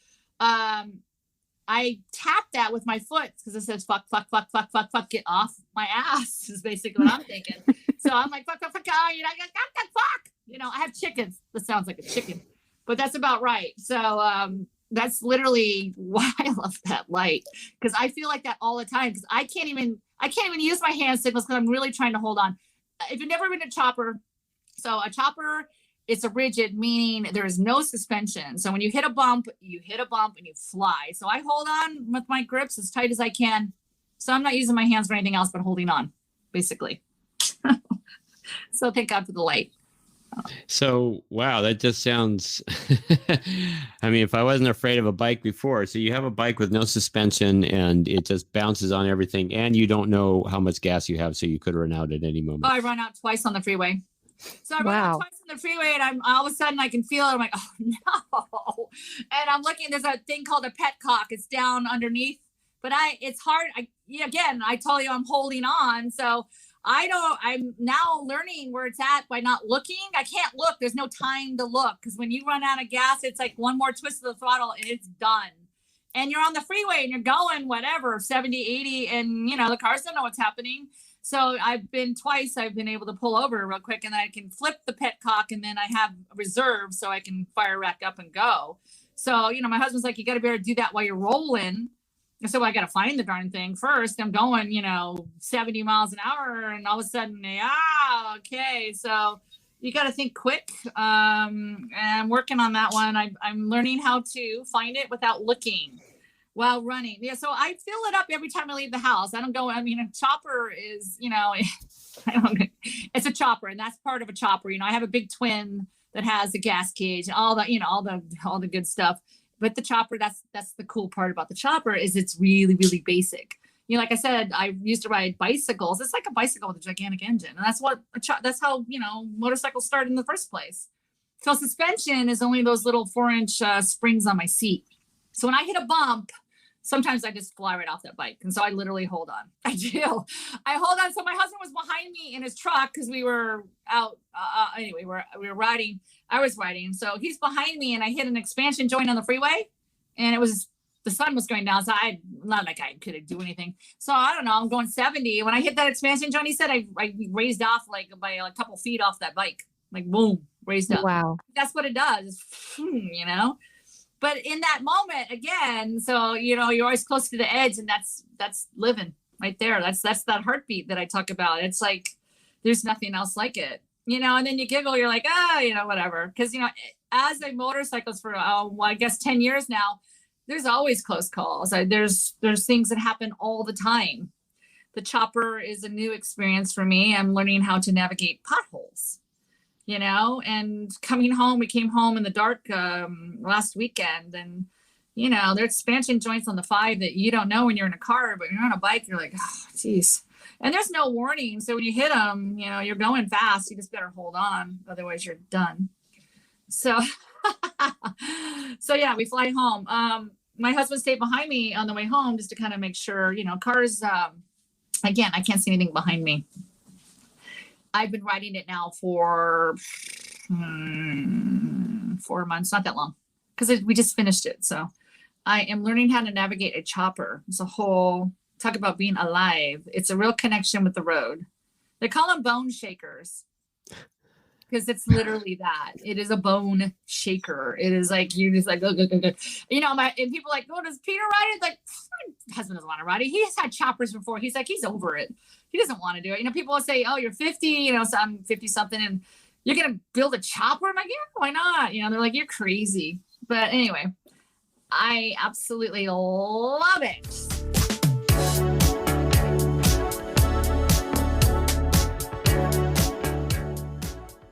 [SPEAKER 3] I tap that with my foot because it says fuck, fuck, fuck, fuck, fuck, fuck, get off my ass is basically what I'm thinking. So I'm like, fuck, fuck, fuck, fuck. I have chickens. That sounds like a chicken, but that's about right. So that's literally why I love that light, because I feel like that all the time, because I can't even use my hand signals because I'm really trying to hold on. If you've never been a chopper, so a chopper it's a rigid, meaning there is no suspension. So when you hit a bump and you fly. So I hold on with my grips as tight as I can. So I'm not using my hands for anything else but holding on, basically. So thank God for the light.
[SPEAKER 1] So, wow, that just sounds, I mean, if I wasn't afraid of a bike before, so you have a bike with no suspension and it just bounces on everything and you don't know how much gas you have. So you could run out at any moment.
[SPEAKER 3] Oh, I run out twice on the freeway. So I run out twice on the freeway and I'm all of a sudden I can feel it. I'm like, oh no. And I'm looking, there's a thing called a petcock. It's down underneath, but it's hard. Again, I tell you, I'm holding on. So I'm now learning where it's at by not looking. I can't look. There's no time to look because when you run out of gas, it's like one more twist of the throttle and it's done. And you're on the freeway and you're going whatever, 70, 80, and the cars don't know what's happening. So I've been able to pull over real quick and I can flip the petcock and then I have reserve so I can fire rack up and go. So, my husband's like, you got to be able to do that while you're rolling. I said, well, I got to find the darn thing first. I'm going, 70 miles an hour. And all of a sudden, okay. So you got to think quick. And I'm working on that one. I'm learning how to find it without looking while running. Yeah. So I fill it up every time I leave the house. I don't go, a chopper is, it's a chopper and that's part of a chopper. I have a big twin that has a gas cage and all the good stuff. But the chopper, that's the cool part about the chopper is it's really, really basic. Like I said, I used to ride bicycles. It's like a bicycle with a gigantic engine. And that's how, motorcycles started in the first place. So suspension is only those little 4-inch springs on my seat. So when I hit a bump, sometimes I just fly right off that bike. And so I literally hold on. I do. I hold on. So my husband was behind me in his truck because we were out. Anyway, we were riding. I was riding. So he's behind me and I hit an expansion joint on the freeway and the sun was going down. So not like I could do anything. So I don't know. I'm going 70. When I hit that expansion joint, he said I raised off like by a couple feet off that bike, like boom, raised up.
[SPEAKER 2] Wow.
[SPEAKER 3] That's what it does. But in that moment, again, so, you're always close to the edge and that's living right there. That's that heartbeat that I talk about. It's like, there's nothing else like it, and then you giggle, you're like, whatever. Cause as a motorcyclist for, I guess 10 years now, there's always close calls. There's things that happen all the time. The chopper is a new experience for me. I'm learning how to navigate potholes. And we came home in the dark last weekend and, there's expansion joints on the 5 that you don't know when you're in a car, but you're on a bike, you're like, oh, geez. And there's no warning. So when you hit them, you're going fast. You just better hold on. Otherwise you're done. So, yeah, we fly home. My husband stayed behind me on the way home just to kind of make sure, cars, again, I can't see anything behind me. I've been riding it now for 4 months, not that long, because we just finished it. So I am learning how to navigate a chopper. It's a whole, talk about being alive. It's a real connection with the road. They call them bone shakers because it's literally that. It is a bone shaker. It is like, you just like, go. And people are like, oh, does Peter ride it? Like, my husband doesn't want to ride it. He's had choppers before. He's like, he's over it. He doesn't want to do it. People will say, oh, you're 50, so I'm 50 something and you're going to build a chopper. I'm like, yeah, why not? They're like, you're crazy. But anyway, I absolutely love it.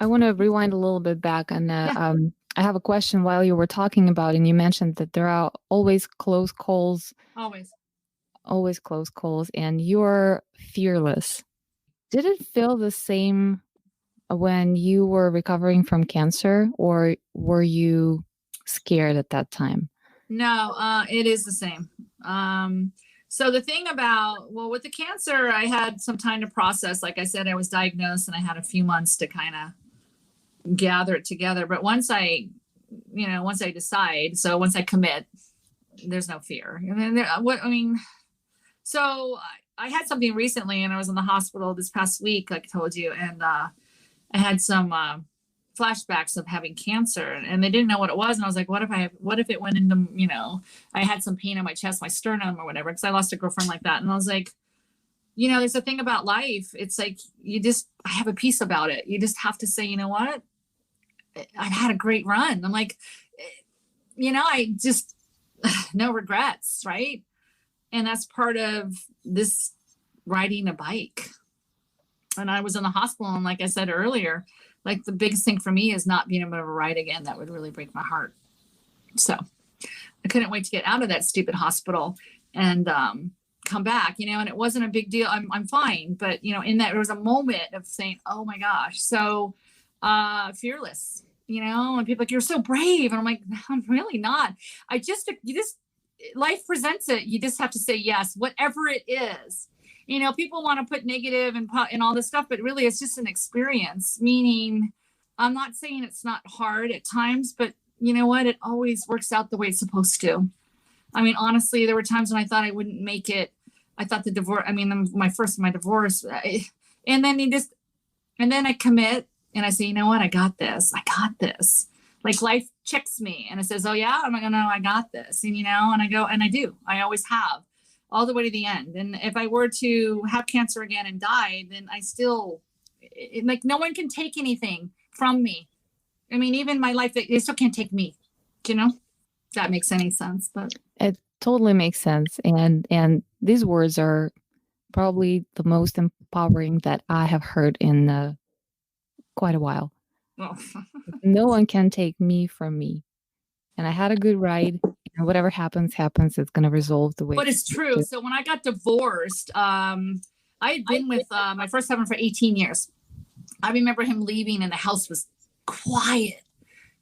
[SPEAKER 2] I want to rewind a little bit back and I have a question while you were talking about, and you mentioned that there are always close calls. Always close calls, and you're fearless. Did it feel the same when you were recovering from cancer, or were you scared at that time?
[SPEAKER 3] No, it is the same. So the thing with the cancer, I had some time to process. Like I said, I was diagnosed and I had a few months to kind of gather it together. But once I decide, so once I commit, there's no fear. So I had something recently and I was in the hospital this past week, like I told you, and I had some flashbacks of having cancer and they didn't know what it was. And I was like, what if it went into, I had some pain in my chest, my sternum or whatever, because I lost a girlfriend like that. And I was like, there's a thing about life. It's like, I have a peace about it. You just have to say, you know what? I've had a great run. I'm like, I just, no regrets. Right. And that's part of this riding a bike. And I was in the hospital. And like I said earlier, like the biggest thing for me is not being able to ride again. That would really break my heart. So I couldn't wait to get out of that stupid hospital and come back, and it wasn't a big deal. I'm fine. But, in that there was a moment of saying, oh my gosh. So fearless, and people are like, you're so brave. And I'm like, no, I'm really not. Life presents it. You just have to say yes, whatever it is. People want to put negative and all this stuff, but really it's just an experience, meaning I'm not saying it's not hard at times, but you know what? It always works out the way it's supposed to. I mean, honestly, there were times when I thought I wouldn't make it. I thought the divorce, my divorce, and then I commit and I say, you know what? I got this. Like life checks me and it says, oh yeah, I'm like, no, I got this. And, and I go, and I do, I always have all the way to the end. And if I were to have cancer again and die, then I still, like, no one can take anything from me. I mean, even my life, they still can't take me, if that makes any sense, but
[SPEAKER 2] it totally makes sense. And these words are probably the most empowering that I have heard in quite a while.
[SPEAKER 3] well,
[SPEAKER 2] No one can take me from me. And I had a good ride. And whatever happens. It's going to resolve the way.
[SPEAKER 3] but it's true. So when I got divorced, I had been with my first husband for 18 years. I remember him leaving and the house was quiet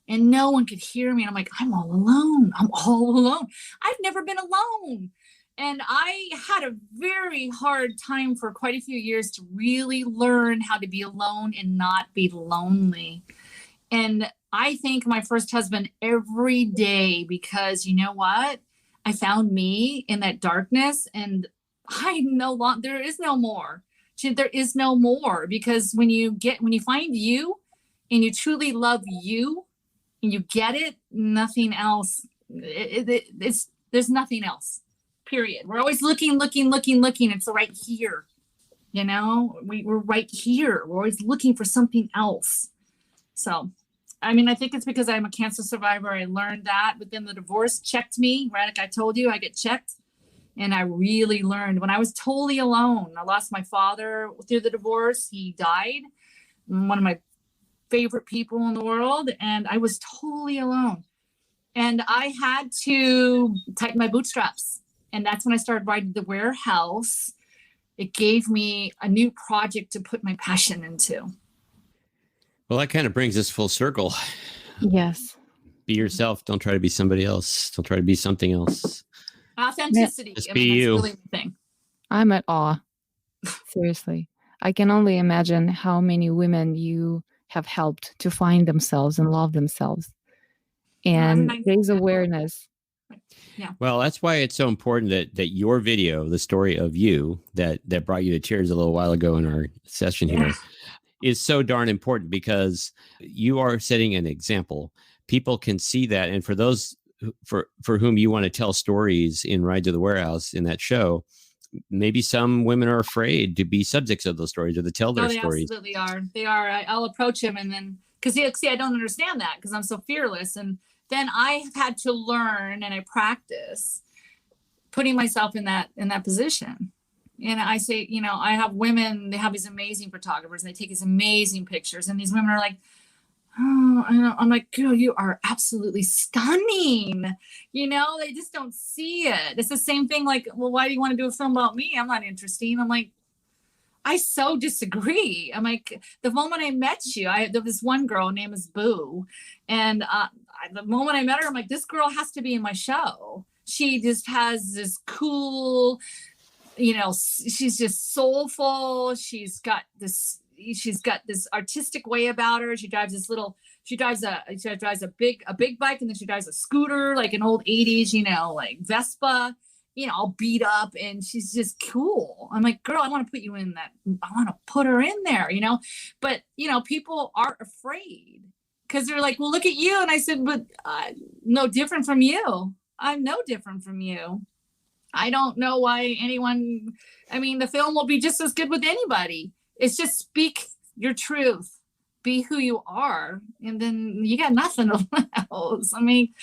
[SPEAKER 3] and no one could hear me. And I'm like, I'm all alone. I've never been alone. And I had a very hard time for quite a few years to really learn how to be alone and not be lonely. And I thank my first husband every day because you know what? I found me in that darkness and there is no more. There is no more because when you find you and you truly love you and you get it, nothing else. There's nothing else, period. We're always looking. It's right here. We're right here. We're always looking for something else. So, I think it's because I'm a cancer survivor. I learned that, but then the divorce checked me, right? Like I told you, I get checked. And I really learned when I was totally alone. I lost my father through the divorce. He died. One of my favorite people in the world. And I was totally alone. And I had to tighten my bootstraps. And that's when I started riding the warehouse. It gave me a new project to put my passion into.
[SPEAKER 1] Well, that kind of brings us full circle.
[SPEAKER 2] Yes.
[SPEAKER 1] Be yourself. Don't try to be somebody else. Don't try to be something else.
[SPEAKER 3] Authenticity.
[SPEAKER 1] Just be you.
[SPEAKER 3] That's really the thing.
[SPEAKER 2] I'm at awe. Seriously. I can only imagine how many women you have helped to find themselves and love themselves and raise awareness.
[SPEAKER 3] Yeah.
[SPEAKER 1] Well, that's why it's so important that your video, the story of you that brought you to tears a little while ago in our session here, is so darn important because you are setting an example. People can see that. And for those for whom you want to tell stories in Ride to the Warehouse in that show, maybe some women are afraid to be subjects of those stories or to tell their stories.
[SPEAKER 3] They absolutely are. They are. I'll approach him and then, because I don't understand that because I'm so fearless. And then I've had to learn and I practice putting myself in that position. And I say, I have women, they have these amazing photographers and they take these amazing pictures. And these women are like, oh, I'm like, girl, you are absolutely stunning. They just don't see it. It's the same thing. Like, well, why do you want to do a film about me? I'm not interesting. I'm like, I so disagree. I'm like, the moment I met you, there was this one girl, her name is Boo. And the moment I met her, I'm like, this girl has to be in my show. She just has this cool, she's just soulful. She's got this artistic way about her. She drives a big bike, and then she drives a scooter, like an old 80s, like Vespa, all beat up, and she's just cool. I'm like, girl, I want to put you in that. I want to put her in there, but people are afraid because they're like, well, look at you. And I said, but no different from you. I'm no different from you. I don't know why anyone, the film will be just as good with anybody. It's just speak your truth. be who you are, and then you got nothing else. I mean,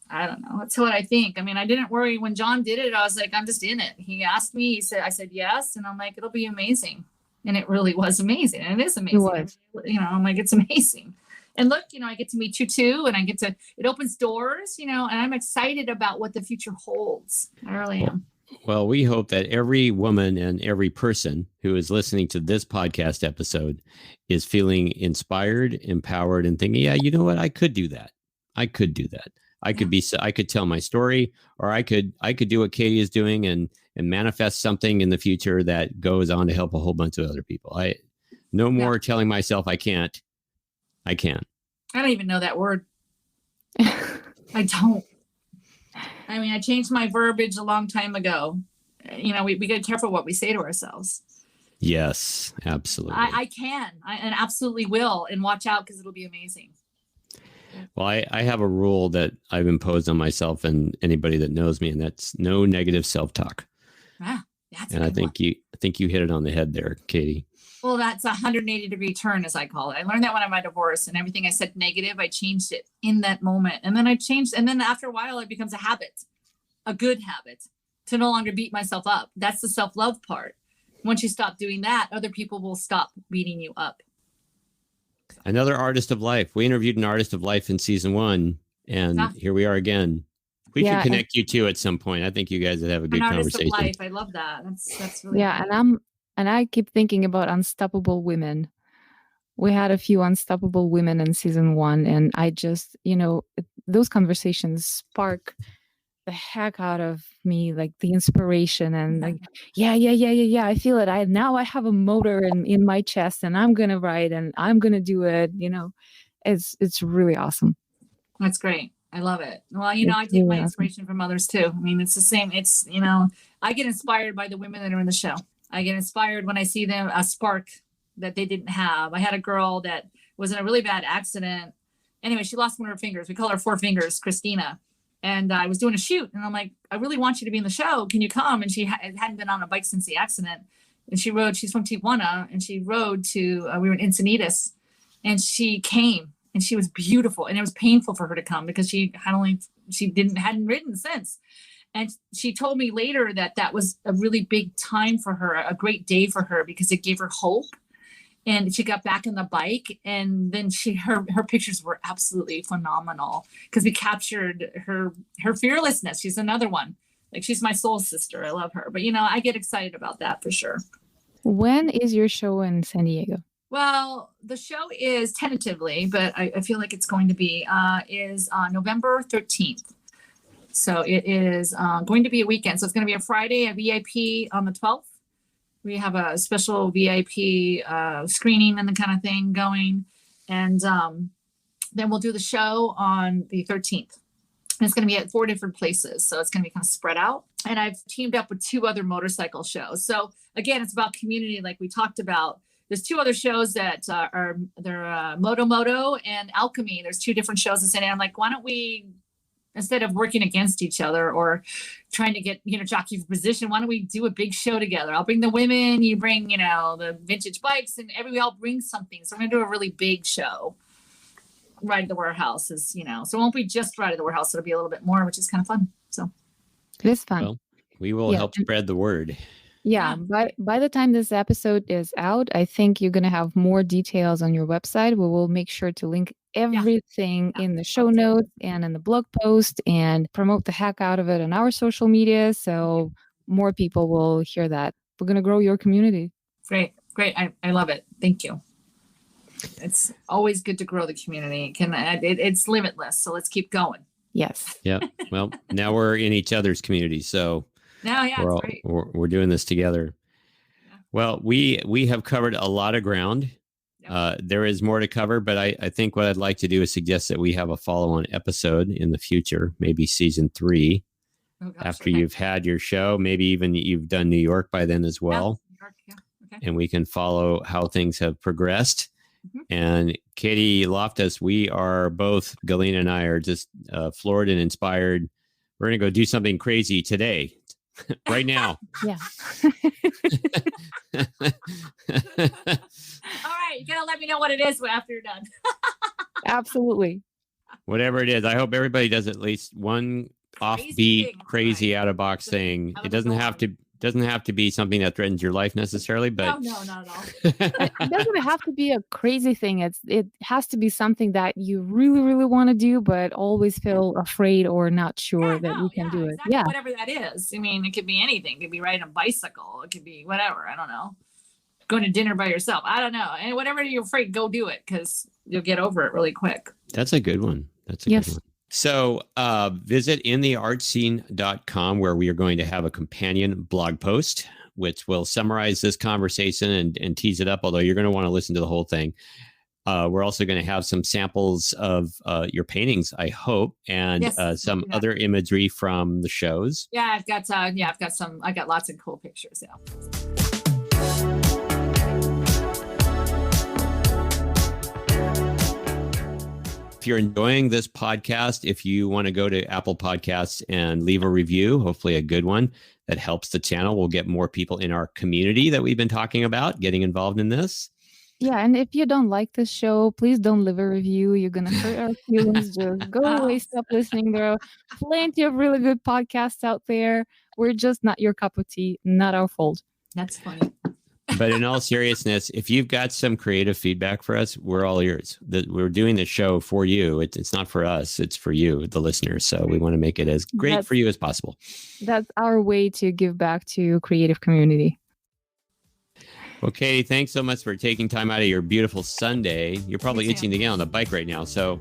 [SPEAKER 3] I don't know. That's what I think. I mean, I didn't worry when John did it. I was like, I'm just in it. He asked me, I said yes. And I'm like, it'll be amazing. And it really was amazing. And it is amazing.
[SPEAKER 2] It was.
[SPEAKER 3] You know, I'm like, it's amazing. And look, you know, I get to meet you too. And it opens doors, you know, and I'm excited about what the future holds. I really am.
[SPEAKER 1] Well, we hope that every woman and every person who is listening to this podcast episode is feeling inspired, empowered, and thinking, yeah, you know what? I could do that. I could do that. I could tell my story, or I could do what Katie is doing and manifest something in the future that goes on to help a whole bunch of other people. No more telling myself I can't. I can.
[SPEAKER 3] I don't even know that word. I don't. I mean, I changed my verbiage a long time ago. You know, we got to be careful what we say to ourselves.
[SPEAKER 1] Yes, absolutely.
[SPEAKER 3] I can. And absolutely will. And watch out, because it'll be amazing.
[SPEAKER 1] Well, I have a rule that I've imposed on myself and anybody that knows me, and that's no negative self-talk. And I think you hit it on the head there, Katie.
[SPEAKER 3] Well, that's a 180-degree turn, as I call it. I learned that when I had my divorce, and everything I said negative, I changed it in that moment. And then and then after a while, it becomes a habit, a good habit, to no longer beat myself up. That's the self-love part. Once you stop doing that, other people will stop beating you up.
[SPEAKER 1] Another artist of life. We interviewed an artist of life in season 1, and here we are again. We should connect you two at some point. I think you guys would have a good conversation.
[SPEAKER 3] Artist of life. I love that. That's really
[SPEAKER 2] cool. And I keep thinking about unstoppable women. We had a few unstoppable women in season 1, and I just, you know, those conversations spark the heck out of me, like the inspiration and like, yeah. I feel it. I have a motor in my chest, and I'm gonna write and I'm gonna do it. You know, it's really awesome.
[SPEAKER 3] That's great. I love it. Well, you know, I take my inspiration from others too. I mean, it's the same. It's, you know, I get inspired by the women that are in the show. I get inspired when I see them, a spark that they didn't have. I had a girl that was in a really bad accident. Anyway, she lost one of her fingers. We call her 4 fingers, Christina. And I was doing a shoot, and I'm like, I really want you to be in the show. Can you come? And she hadn't been on a bike since the accident. And she's from Tijuana, and she rode to, we were in Encinitas, and she came, and she was beautiful. And it was painful for her to come because she hadn't ridden since. And she told me later that was a really big time for her, a great day for her, because it gave her hope. And she got back on the bike, and then her pictures were absolutely phenomenal because we captured her fearlessness. She's another one. Like, she's my soul sister. I love her. But, you know, I get excited about that for sure.
[SPEAKER 2] When is your show in San Diego?
[SPEAKER 3] Well, the show is tentatively, but I feel like it's going to be, is November 13th. So it is going to be a weekend. So it's going to be a Friday, a VIP on the 12th. We have a special VIP screening and the kind of thing going. And then we'll do the show on the 13th. And it's going to be at 4 different places. So it's going to be kind of spread out. And I've teamed up with 2 other motorcycle shows. So again, it's about community like we talked about. There's 2 other shows that they're Moto and Alchemy. There's 2 different shows in San Diego. I'm like, why don't we, instead of working against each other or trying to get, you know, jockey for position, why don't we do a big show together? I'll bring the women, you bring, you know, the vintage bikes, and we all bring something. So we're going to do a really big show. Ride the Warehouse is, you know, so it won't be just Ride the Warehouse. It'll be a little bit more, which is kind of fun. So
[SPEAKER 2] it is fun.
[SPEAKER 1] Well, we will help spread the word.
[SPEAKER 2] Yeah, but by the time this episode is out, I think you're going to have more details on your website. We will make sure to link everything in the show notes and in the blog post and promote the heck out of it on our social media, so more people will hear that. We're going to grow your community.
[SPEAKER 3] Great. I love it. Thank you. It's always good to grow the community. It's limitless, so let's keep going.
[SPEAKER 2] Yes.
[SPEAKER 1] Yeah. Well, now we're in each other's community, so we're doing this together. Yeah. Well, we have covered a lot of ground. There is more to cover, but I think what I'd like to do is suggest that we have a follow-on episode in the future, maybe season 3, after you've had your show. Maybe even you've done New York by then as well.
[SPEAKER 3] New York, okay.
[SPEAKER 1] And we can follow how things have progressed. Mm-hmm. And Katie Loftus, we are both, Galena and I are just floored and inspired. We're going to go do something crazy today. Right now.
[SPEAKER 2] Yeah.
[SPEAKER 3] All right, you gotta let me me know what it is after you're done.
[SPEAKER 2] Absolutely.
[SPEAKER 1] Whatever it is, I hope everybody does at least one offbeat,
[SPEAKER 3] thing,
[SPEAKER 1] crazy
[SPEAKER 3] right.
[SPEAKER 1] out of box thing.
[SPEAKER 3] Out
[SPEAKER 1] It
[SPEAKER 3] of the
[SPEAKER 1] doesn't have to be something that threatens your life necessarily, but
[SPEAKER 3] No, not at all.
[SPEAKER 2] It doesn't have to be a crazy thing. It has to be something that you really, really want to do, but always feel afraid or not sure that you can do it.
[SPEAKER 3] Exactly.
[SPEAKER 2] Yeah.
[SPEAKER 3] Whatever that is. I mean, it could be anything. It could be riding a bicycle. It could be whatever. I don't know. Going to dinner by yourself. I don't know. And whatever you're afraid, go do it because you'll get over it really quick.
[SPEAKER 1] That's a good one. That's a
[SPEAKER 2] Yes.
[SPEAKER 1] good one. So visit intheartscene.com where we are going to have a companion blog post, which will summarize this conversation and tease it up, although you're going to want to listen to the whole thing. We're also going to have some samples of your paintings, I hope, and
[SPEAKER 3] Yes,
[SPEAKER 1] some
[SPEAKER 3] yeah.
[SPEAKER 1] other imagery from the shows.
[SPEAKER 3] Yeah, I've got some. I got lots of cool pictures. Yeah.
[SPEAKER 1] If you're enjoying this podcast, if you want to go to Apple Podcasts and leave a review, hopefully a good one that helps the channel, we'll get more people in our community that we've been talking about getting involved in this.
[SPEAKER 2] Yeah, and if you don't like this show, please don't leave a review. You're going to hurt our feelings. Just go away, stop listening. There are plenty of really good podcasts out there. We're just not your cup of tea, not our fault.
[SPEAKER 3] That's funny.
[SPEAKER 1] But in all seriousness, if you've got some creative feedback for us, we're all ears. We're doing this show for you. It's not for us. It's for you, the listeners. So we want to make it as great for you as possible.
[SPEAKER 2] That's our way to give back to creative community.
[SPEAKER 1] Well, Katie, thanks so much for taking time out of your beautiful Sunday. You're probably itching to get on the bike right now. So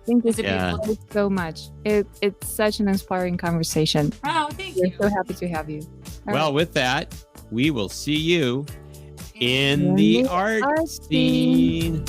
[SPEAKER 2] Thank you
[SPEAKER 1] Yeah.
[SPEAKER 2] so much. It's such an inspiring conversation.
[SPEAKER 3] Oh, thank
[SPEAKER 2] We're
[SPEAKER 3] you.
[SPEAKER 2] so happy to have you. All
[SPEAKER 1] well,
[SPEAKER 2] right.
[SPEAKER 1] with that, we will see you in
[SPEAKER 2] In
[SPEAKER 1] the
[SPEAKER 2] the
[SPEAKER 1] art
[SPEAKER 2] art
[SPEAKER 1] scene.